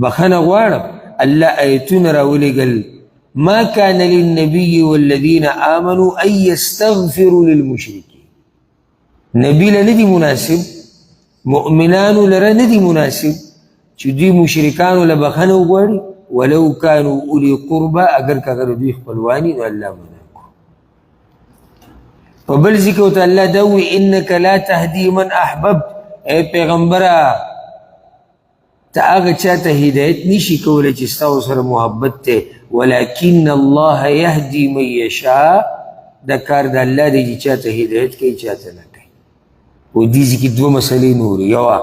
بخښنه غواړم الله آیتونه راولېږل ما كان للنبي والذين آمنوا أن يستغفروا للمشركين نبی له ندی مناسب مؤمنانو لره ندی مناسب چې دوی مشرکانو له بخښنه وغواړي ولو كانوا أولي قربى اگر که هغه دوی خپلواني نو الله منع کړو په بل ځای کې ورته الله دا وایي انک لا تهدي من احببت ای پیغمبره ته هغه چاته هدایت نشي کولی چې ستا ورسره محبت دی ولکن الله یهدي من یشاء دا کار د الله دی چې چاته هدایت کوي چاته نه کوي و دې کې دوه مسلې نورې یوه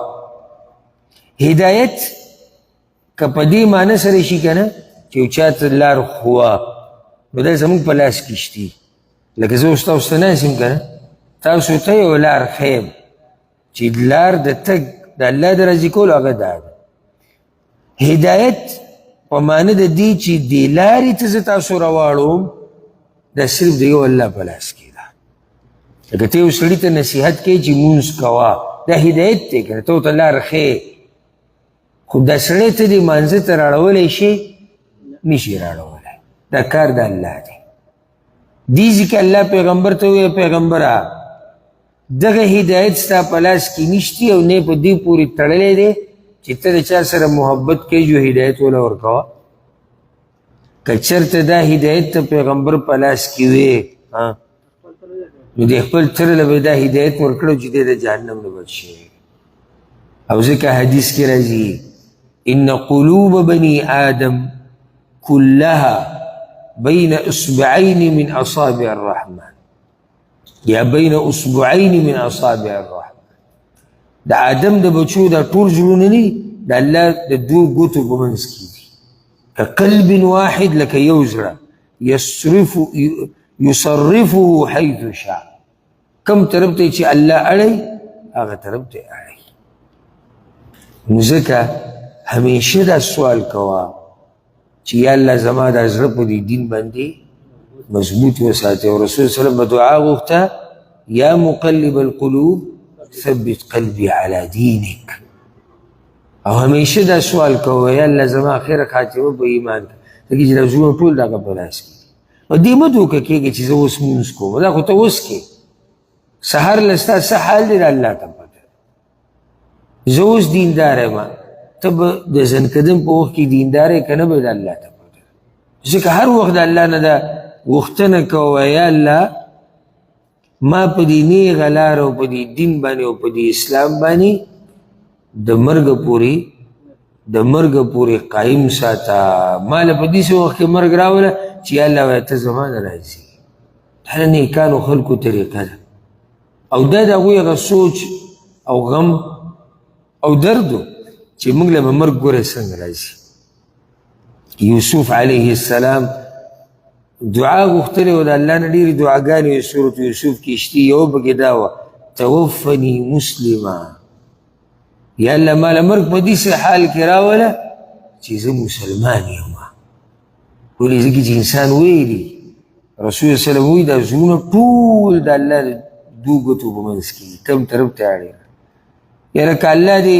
هدایت که په دې معنی سره شي که نه چې یو چاته لار ښوه نو دا زموږ په لاس کې شتي لکه زه اوس تاسو ته ناست یم که نه تاسو ته یو لار ښیم چې لار د تګ د الله د راضي کولو هغه دا ده هدایت په معنی د دې چې دې لارې ته زه تاسو راواړوم دا صرف د یو الله په لاس کې ده لکه ته یو سړي ته نصیحت کوي چې مونځ کوه دا هدایت دی که نه ته ورته لار ښې خو دا سړی ته دې مانځه ته راړولی شي نشي راړولی دا کار د الله دی دې ځکه الله پیغمبر ته وویل پیغمبره دغه هدایت ستا په لاس کې نشتی او نه په دې پورې تړلی دی چې ته د چا سره محبت کوي جو هدایت وله ورکوه که چېرته دا هدایت ته پیغمبر په لاس کې وی نو د خپل تره له به دا هدایت ورکړو چې دی د جهنم نه بچ شي او ځکه حدیث کې راځي ان قلوب بني آدم كلها بين اصبعين من اصابع الرحمن یا بین اصبعین من اصابع الرحمن د آدم د بچو دا ټول زړونه نه د الله د دوه ګوتو په منځ کې دي كقلب واحد لکه یو زړه یصرفه حیث شاء کم طرف ته چې الله اړی هغه طرف ته اړی نو ځکه همیشه دا سوال کوه چې یا الله زما دا زړه په دې دین باندې مضبوط وساتي او رسول صلی الله علیه وسلم دعا غوښته یا مقلب القلوب ثبت قلبي على دينك او همیشه دا سوال کوه یا الله زما خیره خاتمه په ایمان کې چې رسول ټول دغه په لاس کې او دې مه دوکه کېږي چې زه اوس مونځ کوم دا خو ته اوس کې سحر لستا څه حال دی د الله ته پته زه اوس دیندار یم ته به د زنکدن په وخت کې دیندار یې که نه به د الله ته پته ځکه هر وخت د الله نه ده غوښتنه کوه یا الله ما په دې نیغه لار او په دې دین باندې او په دې اسلام باندې د مرګه پورې قایم ساته ما له په داسې وخت کې مرګ راوله چې یا الله وایه ته زما نه راځي دا د نیکانو خلکو طریقه ده او دا د هغوی هغه سوچ او غم او درد و چې موږ له به مرګ ګوره څنګه راځي یوسف علیه السلام دعا غوښتلې وه د الله نه ډېرې دعاګانې وې سورت یوسف کې شتي یو پکې دا وه توفني مسلما یا الله ما له مرګ په داسې حال کې راوله چې زه مسلمان یم ولې ځکه چې انسان ویلي رسول صلی الله علیه وسلم وایي دا زړونه ټول د الله د دوه ګوتو په منځ کې دي کم طرف ته اړې یاره که الله دې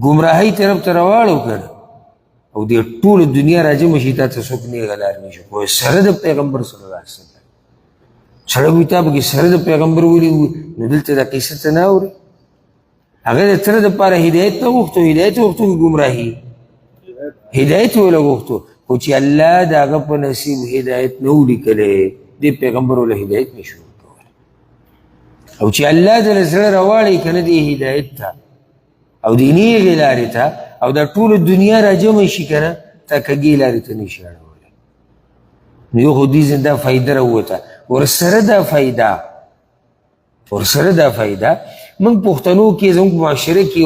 ګمراهۍ طرف ته راواړو که نه او دې ټوله دنیا راجمه شي تا ته څوک نیغه لار نه شي کوی سره د پیغمبر صلی الله علیه وسلم سړی وایي تا پکې سره د پیغمبر ولي نو دلته دا قصه ته نه اورې هغه د تره دپاره هدایت نه غوښتو هدایت غوښتو که ګمراهي هدایت وله غوښتو خو چې الله د هغه په نصیب هدایت نه ولیکلی دې پیغمبر وله هدایت نه شو ورکولی او چې الله دله زړه راواړی که نه دې هدایت ته او دې نیغې لارې ته او دا ټوله دنیا راجمع شي که نه تا کږې لارې ته نشي اړولی نو یو خو دې دا فایده راووته ورسره دا فایده موږ پښتنو کې زموږ معاشره کې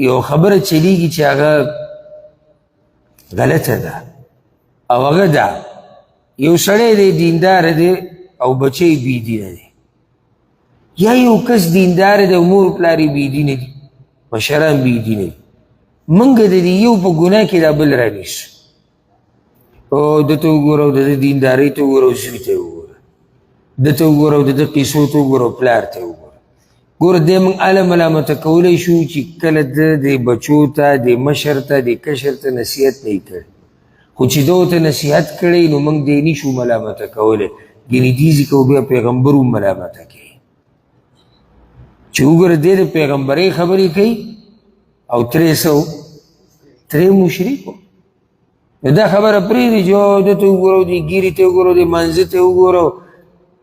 یو خبره چلیږي چې هغه غلطه ده او هغه ده یو سړی دی دیندار دی او بچی بېدینه دی یا یو کس دیندار دی او مور پلار یې بېدینه دي مشران بېدینه دي موږ د دې یو په ګناه کې دا بل رانیسو او ده ته وګوره او د ده دیندارۍ ته وګوره او زوی ته وګوره ده ته وګوره او د ده قیسو ته وګوره او پلار ته وګوره ګوره دی موږ هله ملامته کولی شو چې کله ده د بچو ته د مشر ته د کشر ته نصیحت نه یې کړی خو چې ده ورته نصیحت کړی نو موږ دی نشو ملامته کولی ګینې دې ځکه بیا پیغمبر هم ملامته کوي چې وګوره دی د پیغمبرۍ خبرې کوي او ترې مشرک و نو دا خبره پرېږدي چې ده ته وګوره د ګیرې ته وګوره د مانځه ته وګوره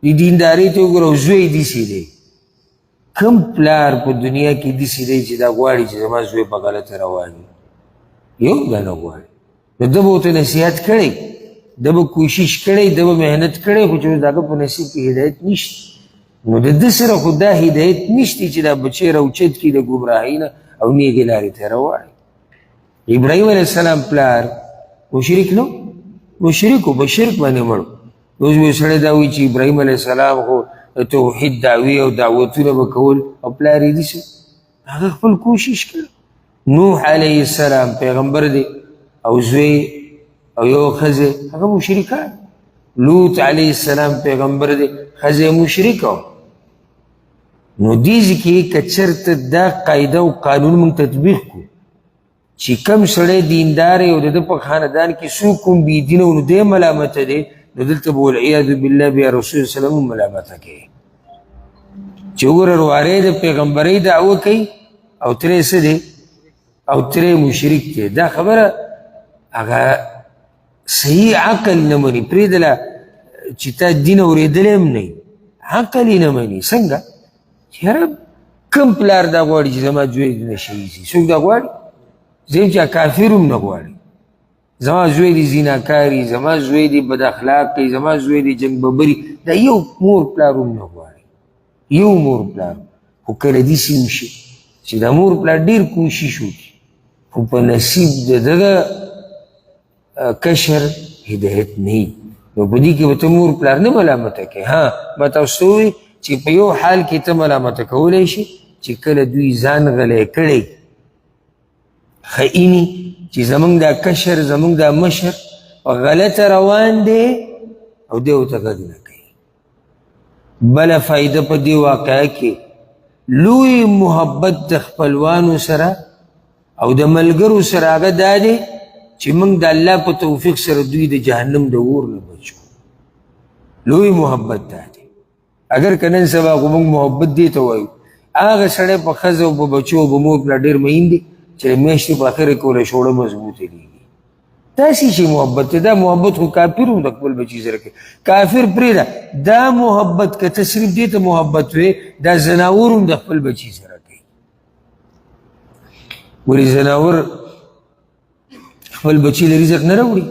د دیندارۍ ته وګوره زوی داسې دی کم پلار په دنیا کې داسې دی چې دا غواړي چې زما زوی په غلطه روان وي؟ یو دا نه غواړي. نو ده به ورته نصیحت کړی، ده به کوشش کړی، ده به محنت کړی، خو چې د هغه په نصیب کې هدایت نشته. نو د ده سره خو دا هدایت نشته چې دا بچی راوچت کړي د ګمراهۍ نه او نیغې لارې ته راواړي. ابراهیم علیه السلام پلار مشرک نو، مشرک و، په شرک باندې مړ. اوس به سړی دا وایي چې ابراهیم علیه السلام خو د توحید دعوې او دعوتونه به کول او پلار یې داسې، هغه خپل کوشش کړی. نوح علیه السلام پیغمبر دی او زوی او یو ښځه هغه مشرکان. لوط علیه السلام پیغمبر دی، ښځه مشرکه وه. نو دې ځای کې که چېرته دا قاعده او قانون موږ تطبیق کړو چې کم سړی دیندار او د ده په خاندان کې څوک کوم بېدینه نو دی ملامته دی، نو دلته به والعیاذ بالله بیا رسول سلم هم ملامته کوي چې وګوره روارۍ د پیغمبرۍ دعوه کوي او ترې څه دی او ترې مشرک دی. دا خبره هغه صحیح عقل نه مني. پرېږدله چې تا دین اورېدلی هم نه وي، عقل یې نه مني. څنګه چې یاره کوم پلار دا غواړي چې زما زوی نه شهید شي؟ څوک دا غواړي؟ زه چا کافر هم نه غواړي زما زوی دی زیناکاري، زما زوی دی بد اخلاقي، زما زوی دی جنګ ببري. دا یو مور پلار هم نه غواړي، یو مور پلار. خو کله داسې وشي چې دا مور پلار ډېر کوشش وکړي خو په نصیب د دغه کشر هدایت نه وي، نو په دې کې به ته مور پلار نه ملامته کوې. ها ما تاسو ته ووایي چې په یو حال کې ته ملامته کولی شي چې کله دوی ځان غلی کړی خئیني چې زمونږ دا کشر زمونږ دا مشر غلطه روان دی او دی ورته غږ نه کوي. بله فایده په دې واقعه کې لوی محبت د خپلوانو سره او د ملګرو سره هغه دا دی چې موږ د الله په توفیق سره دوی د جهنم د اور نه بچو. لوی محبت دا دی. اگر که نن سبا خو موږ محبت دې ته وایو، هغه سړی په ښځه او په بچو او په مور پلار ډېر مین دی چې میاشتې په اخره کې وله شوړه مضبوطه کېږي. داسې شي محبت دی. دا محبت خو کافر هم د خپل بچي سره کوي. کافر پرېږده، دا محبت که ته صرف دې ته محبت وې، دا ځناور هم د خپل بچي سره کوي. ولې ځناور خپل بچي له رزق نه راوړي؟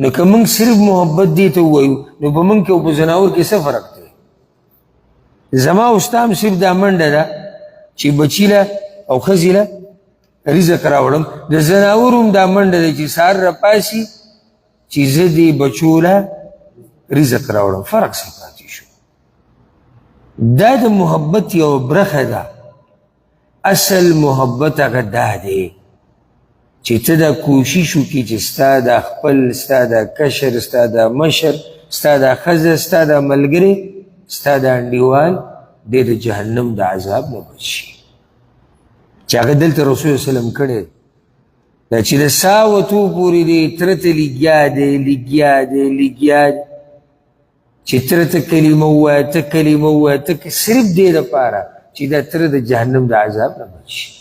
نو که موږ صرف محبت دې ته ووایو نو په موږ کې او په ځناور کې څه فرق دی؟ زما او ستا هم صرف دا منډه ده چې بچي له او ښځې له رزق راوړم. د ځناور هم دا منډه ده چې سهار راپاسي چې زه دې بچو له رزق راوړم. فرق څه پاتې شو؟ دا د محبت یو برخه ده. اصل محبت هغه دا دی چې ته دا کوشش وکړي چې ستا دا خپل، ستا دا کشر، ستا دا مشر، ستا دا ښځه، ستا دا ملګری، ستا دا انډیوال دی د جهنم د عذاب نه بچ شي چې هغه دلته رسول وسلم کړی دا چې د سا وتو پورې دی تره ته لګیا دی لګیا دی لګیا دی چې تره ته کلمه ووایه ته کلمه ووایه ته صرف دې دپاره چې دا تره د جهنم د عذاب نه بچ شي.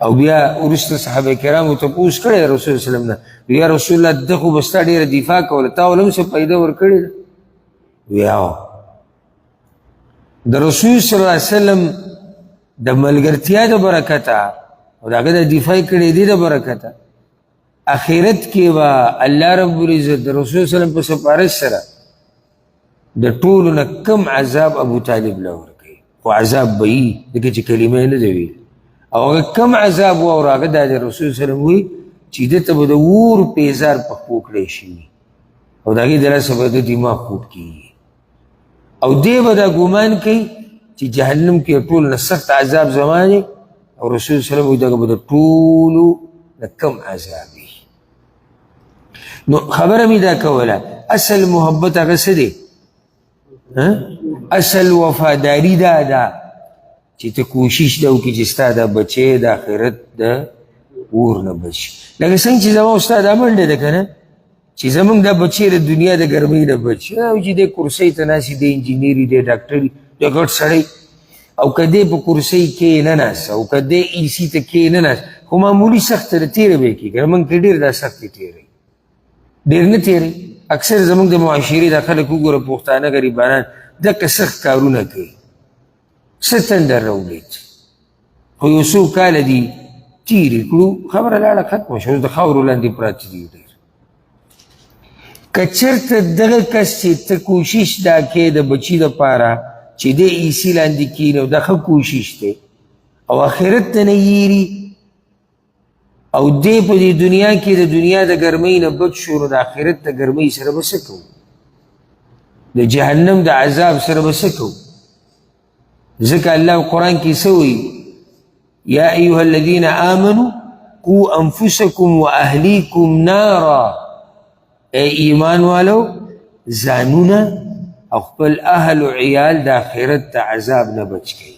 او بیا وروسته صحابه کرامو تپوس کړی رسول وسلم نه، یا رسول الله ده خو به ستا ډېره دفاع کوله، تا ول هم څه پیدا ورکړې ده؟ ویا د رسول صلی الله علیه وسلم د ملګرتیا د برکته او د هغه د دفاع کړې دي د برکته اخرت کې به الله رب العزت د رسول صلی الله علیه وسلم په سفارش سره د ټولو نه کم عذاب ابو طالب له ورکوي. خو عذاب به وي ځکه چې کلمه یې نه ده ویلې، او هغه کم عذاب و او هغه دا د رسول صلی الله علیه وسلم وایي چې ده ته به د اور پیزار په پښو کړی شي او د هغې د لاسه به د دماغ خوټ کېږي او دی به دا ګمان کوي چې جهنم کې ټول نه سخت عذاب زما دی او رسول صلی الله علیه وسلم وایي دغه به د ټولو نه کم عذاب وي. نو خبره مې دا کوله اصل محبت هغه څه دی؟ اصل وفاداري دا ده چې ته کوشش دا وکړي چې ستا دا بچی د آخرت د اور نه بچ شي. لکه څنګه چې زما او ستا دا منډه ده که نه چې زمونږ دا بچی د دنیا د ګرمۍ نه بچ شي او چې دی کرسۍ ته ناست دی انجینري دی ډاکټري دی ګډ سړی او که دی په کرسۍ کې نه ناست او که دی ایسي ته کې نه ناست خو معمولي سخته ده تېره به یې کېږي. زمونږ کې ډېر دا سختې تېروي، ډېر نه تېروي. اکثر زمونږ د معاشرې دا خلک وګوره پښتانه غریبانان دغه سخت کارونه کوي څه تندر راولید خو یو څو کاله دي تېرې کړو خبره لاړه ختمه شوه اوس د خاورو لاندې پراته دي ډېر که چېرته دغه کس چې ته کوشش دا کوې د بچي دپاره چې دی ایسي لاندې کښېني او دا ښه کوشش دی او آخرت ته نه یېري او دی په دې دنیا کې د دنیا د ګرمۍ نه بچ شو نو د آخرت د ګرمۍ سره به څه کوو د جهنم د عذاب سره به څه کوو ځکه الله قرآن کې څه وایي یا ایها الذین آمنوا قوا انفسکم واهلیکم نارا ای ایمان والو ځانونه او خپل اهل و عیال د آخرت د عذاب نه بچ کړئ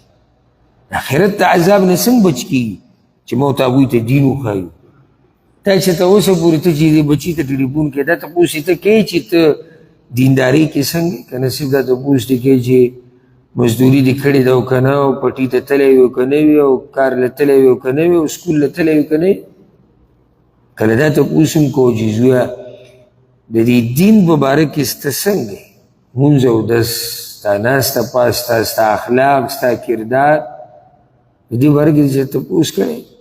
د آخرت د عذاب نه څنګه بچ کېږي چې موږ هغوی ته دین وښایو تا چې ته اوسه پورې ته چې دې بچي ته ټلیفون کې دا تپوس یې ته کوې چې ته دیندارۍ کې څنګه که نصیب دا تپوس دې کوې چې مزدوري دې کړې ده او که نه او پټي ته تللی وي او که نه وي او کار له تللی وي او که نه وي او سکول له تللی وي که نه وي کله دا تپوس هم کوو چې زویه د دې دین په باره کې سته څنګه مونځ او دس ستا ناسته پاسته ستا اخلاق ستا کردار د دې باره کې چې تپوس کړی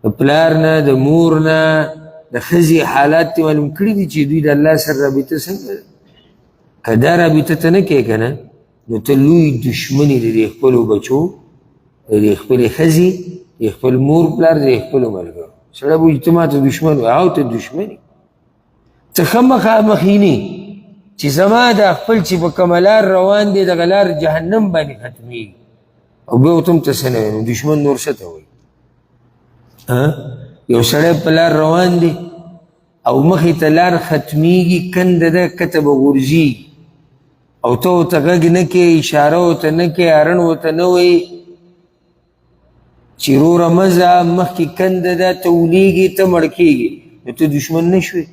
د پلار نه د مور نه د ښځې حالات دې معلوم کړي دي چې دوی د الله سره رابطه څنګه ده که دا رابطه ته نه کوې که نه نو ته لوی دشمن یې د دې خپلو بچو د دې خپلې ښځې د خپل مور پلار د خپلو ملګرو سړی به وایي ته ما ته دشمن وایي او ته دشمن یې ته ښه مخامخ یې چې زما دا خپل چې په کومه لار روان دی دغه لار جهنم باندې ختمېږي او بیا ورته هم ته څه نه وایې نو دشمن نور څه ته وایي یو سړی په لار روان دی او مخې ته لار ختمیږي کنده ده کته به غورځېږي او ته ورته غږ نه کوې اشاره ورته نه کوې هارن ورته نه وایې چې وروره مه ځه مخکې کنده ده ته ولیږې ته مړ کېږې نو ته دشمن نه شوې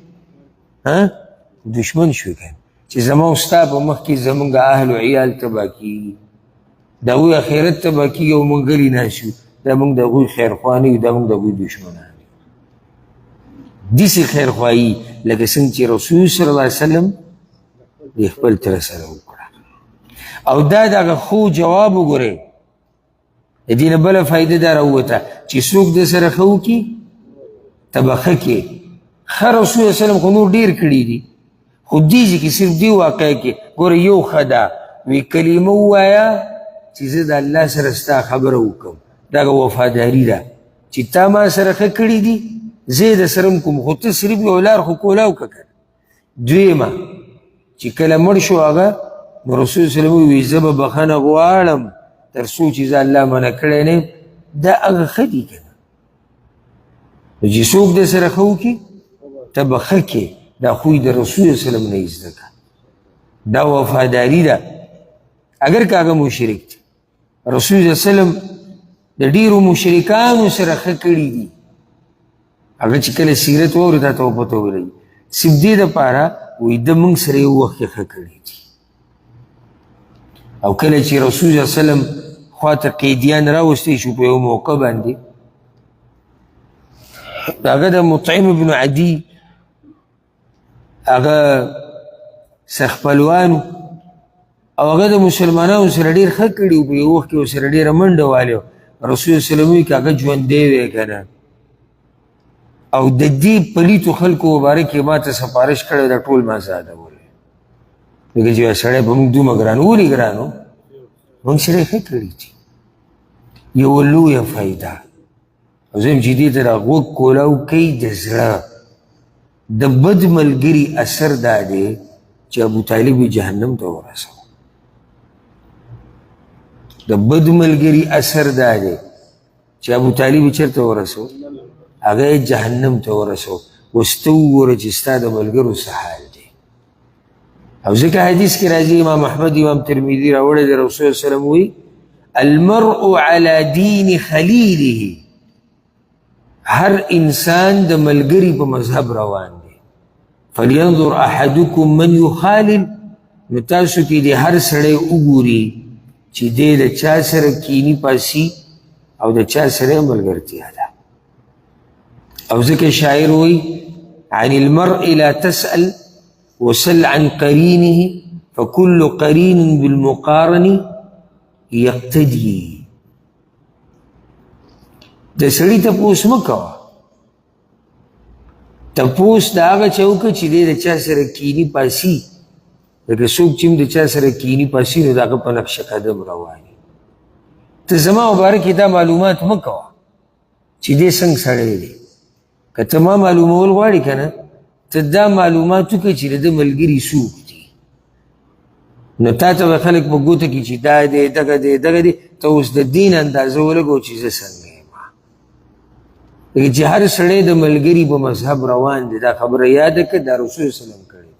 دشمن شوې که چې زما او ستا په مخ کې زمونږ اهل و عیال تباه کېږي د هغوی آخرت تباه کېږي او موږ غلي ناست یو دا موږ د هغوی خیرخوا نه یو دا موږ د هغوی دشمنان یو داسې خیرخواهي لکه څنګه چې رسول صلی الله علیه وسلم د خپل تره سره وکړه او دا دغه خو جواب وګورئ د دې نه بله فایده دا راووته چې څوک د سره ښه وکړي ته به ښه کې ښه رسول الله وسلم خو نور ډېر کړي دي خو دې ځای کې صرف دې واقع کې ګوره یو ښه ده وی کلمه ووایه چې زه د الله سره ستا خبره وکړم دغه وفاداري ده چې تا ما سره ښه کړي دي زه یې در سره م کوم خو ته صرف یو لار خو کولاو که که دویمه چې کله مړ شو هغه نو رسول صلی الله وی زه به بخښنه غواړم تر څو چې زه الله منع کړی نه یم دا هغه ښه دي که نه نو چې څوک در سره ښه وکړي ته به ښه کې دا خوی د رسول وسلم نه یې زده که دا وفاداري ده اگر که هغه مشرک دی رسول وسلم د ډېرو مشرکانو سره ښه کړي دي هغه چې کله سیرت واوري تا ته به پته ولګي صرف دې دپاره وایي ده موږ سره یو وخت کې ښه کړي دي او کله چې رسول صلی وسلم خواته قیدیان راوستی شو په یو موقع باندې هغه د مطعم ابن عدي هغه سخپلوانو او هغه د مسلمانانو سره ډېر ښه کړي وو په یو وخت کې ورسره ډېره منډه والې وه رسول وسلم وایي که هغه ژوندی وی که نه او د دې پلیتو خلکو مبارک یې ما ته سفارش کړی دا ټول ما زادولی لکه چې سړی په موږ دومره ګران ولې ګران و موږ سره یې ښه کړي دي یوه لویه فایده او زه یم چې دې ته را غوږ کولاو کوي د زړه د بد ملګري اثر دا دی چې ابو طالب یې جهنم ته ورسو د بد ملګري اثر دا دی چې ابو طالب یې چېرته ورسو هغه یې جهنم ته ورسو اوس ته وګوره چې ستا د ملګرو څه حال دی او ځکه حدیث کې راځي امام احمد امام ترمذي راوړی دی رسول صلی الله علیه وسلم وایي المرء على دین خلیله هر انسان د ملګري په مذهب روان دی فلینظر احدکم من یخالل نو تاسو کې د هر سړی وګوري چې دی د چا سره کینی پاسي او د چا سره ملګرتیا ده او ځکه شاعر وایي عن المرء لا تسأل وسل عن قرینه فكل قرين بالمقارن يقتدي. د سړي تپوس مه کوه، تپوس د هغه چا وکړه چې دی د چا سره کیني پاسي. لکه څوک چې هم د چا سره کیني پاسي نو د هغه په نقش قدم رواني. ته زما مبارک کې دا معلومات مه کوه چې دی څنګه سړی دی. که ته ما معلومول غواړې که نه، ته دا معلومات وکړه چې د ده ملګري څوک دي. نو تا ته به خلک په ګوته کې چې دا دی دغه دی دغه دی، ته اوس د دین اندازه ولګو چې زه څنګه یم. لکه چې هر سړی د ملګري په مذهب روان دی، دا خبره یاده کړه، دا رسول سلم کړی.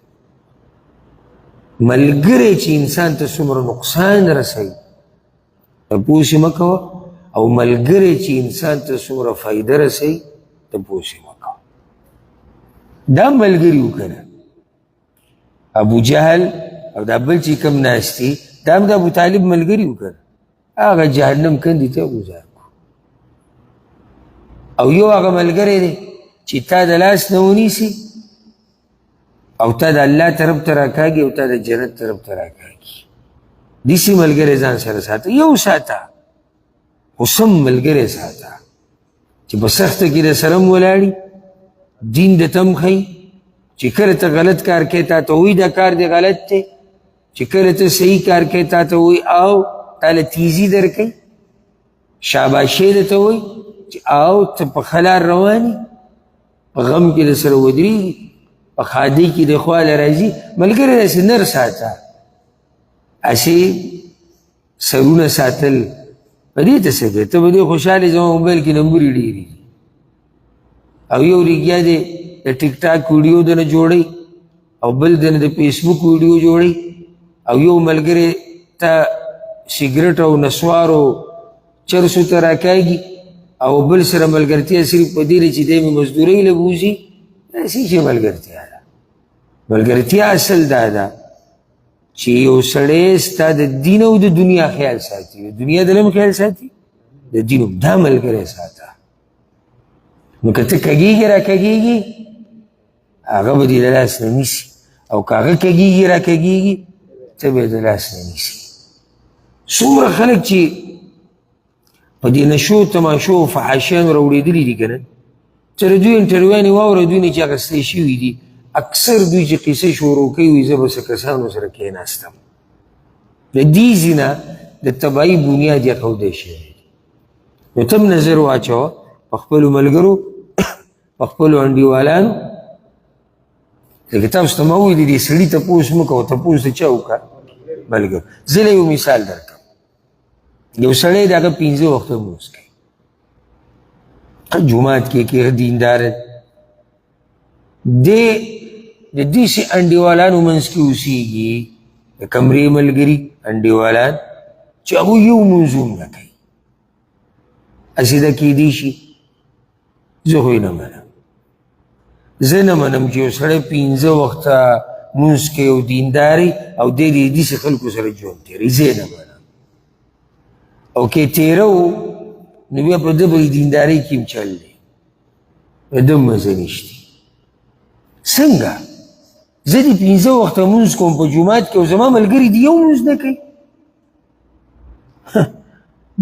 ملګری چې انسان ته څومره نقصان رسوي تپوس یې مه کوه، او ملګری چې انسان ته څومره فایده رسوي تپوس یې مه کوه. دا ملګري وکړه ابو جهل او دا بل چې کوم ناست دي، دا هم د ابو طالب ملګري وکړه، هغه جهنم کندې ته گزار کړو. او یو هغه ملګری دی چې تا د لاس نه ونیسي او تا د الله طرف ته راکاږي او تا د جنت طرف ته راکاږي. داسې ملګری ځان سره ساته، یو ساته خو سم ملګری ساته چې په سخته کې د سره هم ولاړي، دین د تم ښي، چې کله ته غلط کار کوې تا ته وایي دا کار دی غلط دی، چې کله ته صحیح کار کوې تا ته وایي او تاله تیزي در کوي، شاباشي درته وایي چې او ته په ښه لار روان یې، په غم کې د سره ودرېږي، په ښادۍ کې د خواله راځي. ملګری داسې نر ساته، هسې سرونه ساتل په دې ته څه کوې؟ ته به دې خوشحالې زما موبایل کې نمبرې ډېرې دي او یو ریګیا دی د ټیک ټاک ویډیو دنه جوړی او بل دنه د فیسبوک ویډیو جوړی، او یو ملګری ته سیګرټ او نسوارو چرسو ته راکاږي او بل سره ملګرتیا صرف په دې چې دی مې مزدورۍ له بوځي. داسې چې ملګرتیا ده. ملګرتیا اصل دا ده چې یو سړی ستا د دین او د دنیا خیال ساتي، د دنیا د علم خیال ساتي، د دین هم دا ملګری ساته. نو که ته کږېږي را کږېږي هغه به دې د لاس نه نیسي، او که هغه کږېږي را کږېږي ته به یې د لاس نه نیسي. څومره خلک چې په دې نشو تماشو او فحاشیانو راوړېدلي دي که نه، چې د دوی انټرویوانې واوره دوی نه چې اخیستې شوي دي، اکثر دوی چې قصه شروع کوي وایي زه به څه کسانو سره کېناستم. د دې ځینه د تباهي بنیاد ایښودی شوی دی. نو ته هم نظر واچوه په خپلو ملګرو، په خپلو انډیوالانو. لکه تاسو ته ما وویلي دې سړي تپوس مه کوه، تپوس د چا وکړه؟ ملګرو. زه له یو مثال درکړم. یو سړی د هغه 5 وخته لمونځ کوي، جومات کې ښه دیندار دی، د داسې انډیوالانو منځ کې اوسېږي، د کمرې ملګري انډیوالان چې هغوی یو لمونځ هم نه کوي. هسې ده کیدی شي؟ زه خو یې نه منم. زه نه منم چې یو سړی 5 وخته لمونځ کوي او دینداري او دی د داسې خلکو سره ژوند تېروي، زه یې نه منم. او که یې تېره و نو بیا په ده به دیندارۍ کې هم چل دی، په ده مزه نشته. څنګه زه د 5 وخته لمونځ کوم په جومات کې او زما ملګري د یو لمونځ نه کوي؟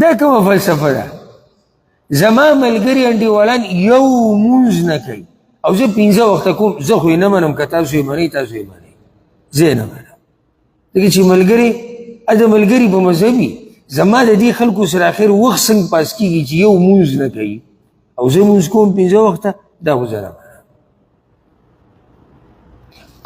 دا کومه فلسفه ده؟ زما ملګري انډیوالان یو لمونځ نه کوي او زه 5 وخته کوم. زه خو یې نه منم، که تاسو یې منئ تاسو یې منئ، زه یې نه منم. ځکه چې ملګري د ملګري په مذهب وي، زما د دې خلکو سره اخر وخت څنګه پاس کېږي چې یو لمونځ نه کوي او زه لمونځ کوم 5 وخته، دا خو زه نه منم.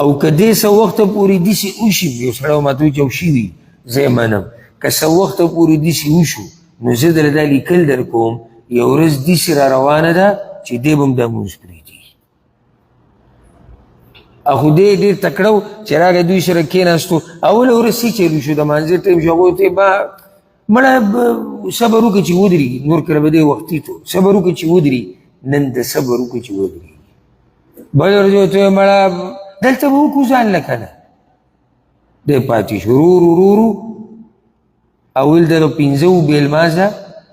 او که دې څه وخته پورې داسې وشي، یو سړی ماته وایي چې او شوي، زه یې منم. که څه وخته پورې داسې وشو نو زه دله دا لیکل در کوم، یو ورځ داسې را روانه ده چې دی به هم دا لمونځ پرېږدي. خو دی ډېر تکړه و چې راغی دوی سره کېناستو، اوله ورځ څه چل وشو، د مانځه ټایم شو، هغوی ته به مړه صبر وکړه چې ودرېږي، نور کله به دی وختي تو صبر وکړه چې ودرېږي، نن د صبر وکړه چې ودرېږي. بله ورځ ورته ویې مړه دلته به وکړو ځان له که نه. دی پاتې شو ورو ورو اول دغه 15 بې لمانځه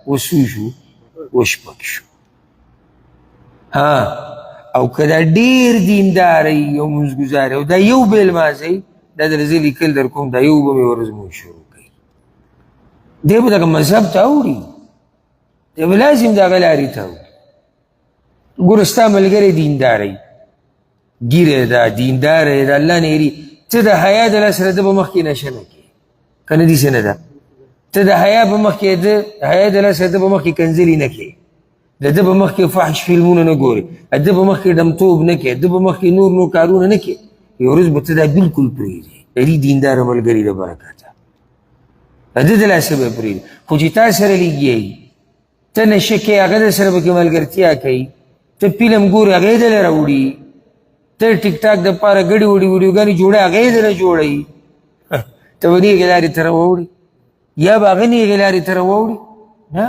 وڅو شو، وشپږ شو. او که دا ډېر دینداره یو لمونځ ګزار او دا یو بې لمانځه دا در زه لیکل در کوم دا یو به مې ورزمون شروع کوي دی به دغه مذهب ته اوړي دی به لازم د هغه لارې ته اوړي ګوره ستا ملګری دینداری ګیره ده دینداره ده الله نه یېري ته د حیا د لاسه د به مخکې نشه نه کوې که نه داسې نه ده ته د حیا په مخکې د حیا د لاسه د به مخکې کنځلي نه کوې د ده په مخکې فحش فلمونه نه ګورې د ده په مخکې ډمتوب نه کوې د ده په مخکې نور کارونه نه کوې یو ورځ به ته دا بلکل پرېږدې د دې دینداره ملګري د برکته د ده د لاسه به پرېږدې خو چې تا سره لګیایي ته نشه کوې هغه در سره پکې ملګرتیا کوي ته فلم ګورې هغه یې دله راوړي ته ټیک ټاک دپاره ګډې وډې ویډیوګانې جوړه هغه یې دله جوړوي ته به نیغې لارې ته راوړي یا به هغه نیغې لارې ته راوړي نه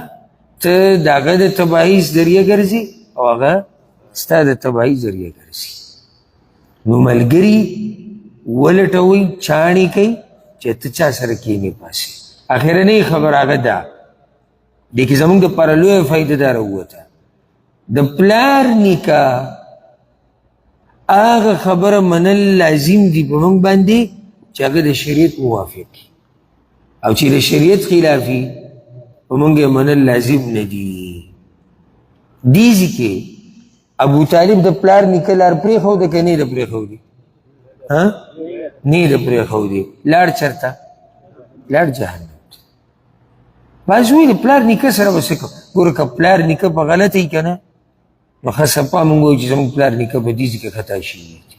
ته د هغه د تباهي ذریعه ګرځي او هغه ستا د تباهي ذریعه ګرځي نو ملګري ولټوئ چاڼې کوي چې ته چا سره کښېنې پاسې اخرنۍ خبر هغه ده دې کې زموږ دپاره لویه فایده دا راووته د پلار نکاح هغه خبره منل لازم دي په موږ باندې چې هغه د شریعت موافق او چې د شریعت خلافي په موږ یې منل لازم نه دي دې ځای کې ابو طالب د پلار نیکه لار پرېښوده که نه یې د پرېښودي نه یې د پرېښودي لاړ چېرته لاړ جهنم ته بعض وایي د پلار نیکه سره به څه کوم ګوره که پلار نیکه په غلطه وي که نه نو ښه صفا مونږ وایو چې زموږ پلار نیکه په دې ځای کې خطا شوي دي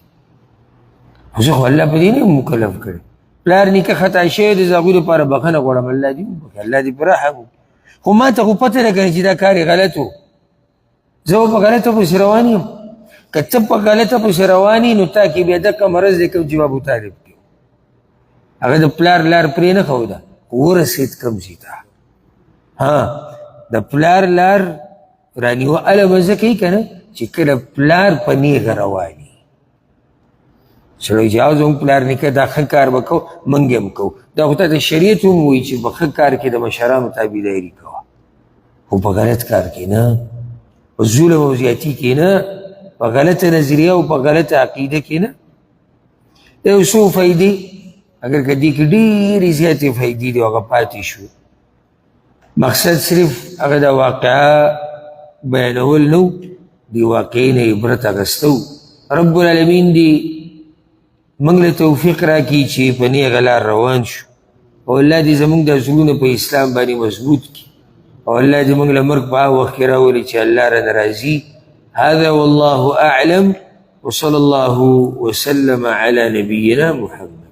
خو زه خو الله په دې نه یم مکلف کړی پلار نیکه خطا شوی دی زه هغوی لپاره بخښنه غواړم الله دې وبخښي الله دې په رحم وکړي خو ما ته خو پته نه کوي چې دا کار یې غلط و زه به په غلطه پسې روان یم که ته په غلطه پسې روان یې نو تا کې بیا دقه مرض دی کوم چې ابو طالب کې هغه د پلار لار پرې نه ښوده ورسېد کوم ځای ته د پلار لار رانیوه هله به زه کوي که نه چې کله پلار په نیغه روان وي سړی چې او زموږ پلار نیکه دا ښه کار به کوو موږ یې هم کوو دا خو ته د شریعت هم وایي چې په ښه کار کې د مشرانو تابعداري کوه خو په غلط کار کې نه په ظلم او زیاتي کې نه په غلطه نظریه او په غلطه عقیده کې نه د یو څو فایدې اگر که دې کې ډېرې زیاتې فایدې دي هغه پاتې شو مقصد صرف هغه د واقعه بیانول نو دی واقعي نه عبرت اخیستو رب العالمین دی موږ له توفیق راکړي چې په نیغه لار روان شو او الله دې زموږ د زړونه په اسلام باندې مضبوط کړي او الله دې موږ له مرګ په هغه وخت کې راولي چې الله رانه راضي هذا والله اعلم وصلى الله وسلم على نبينا محمد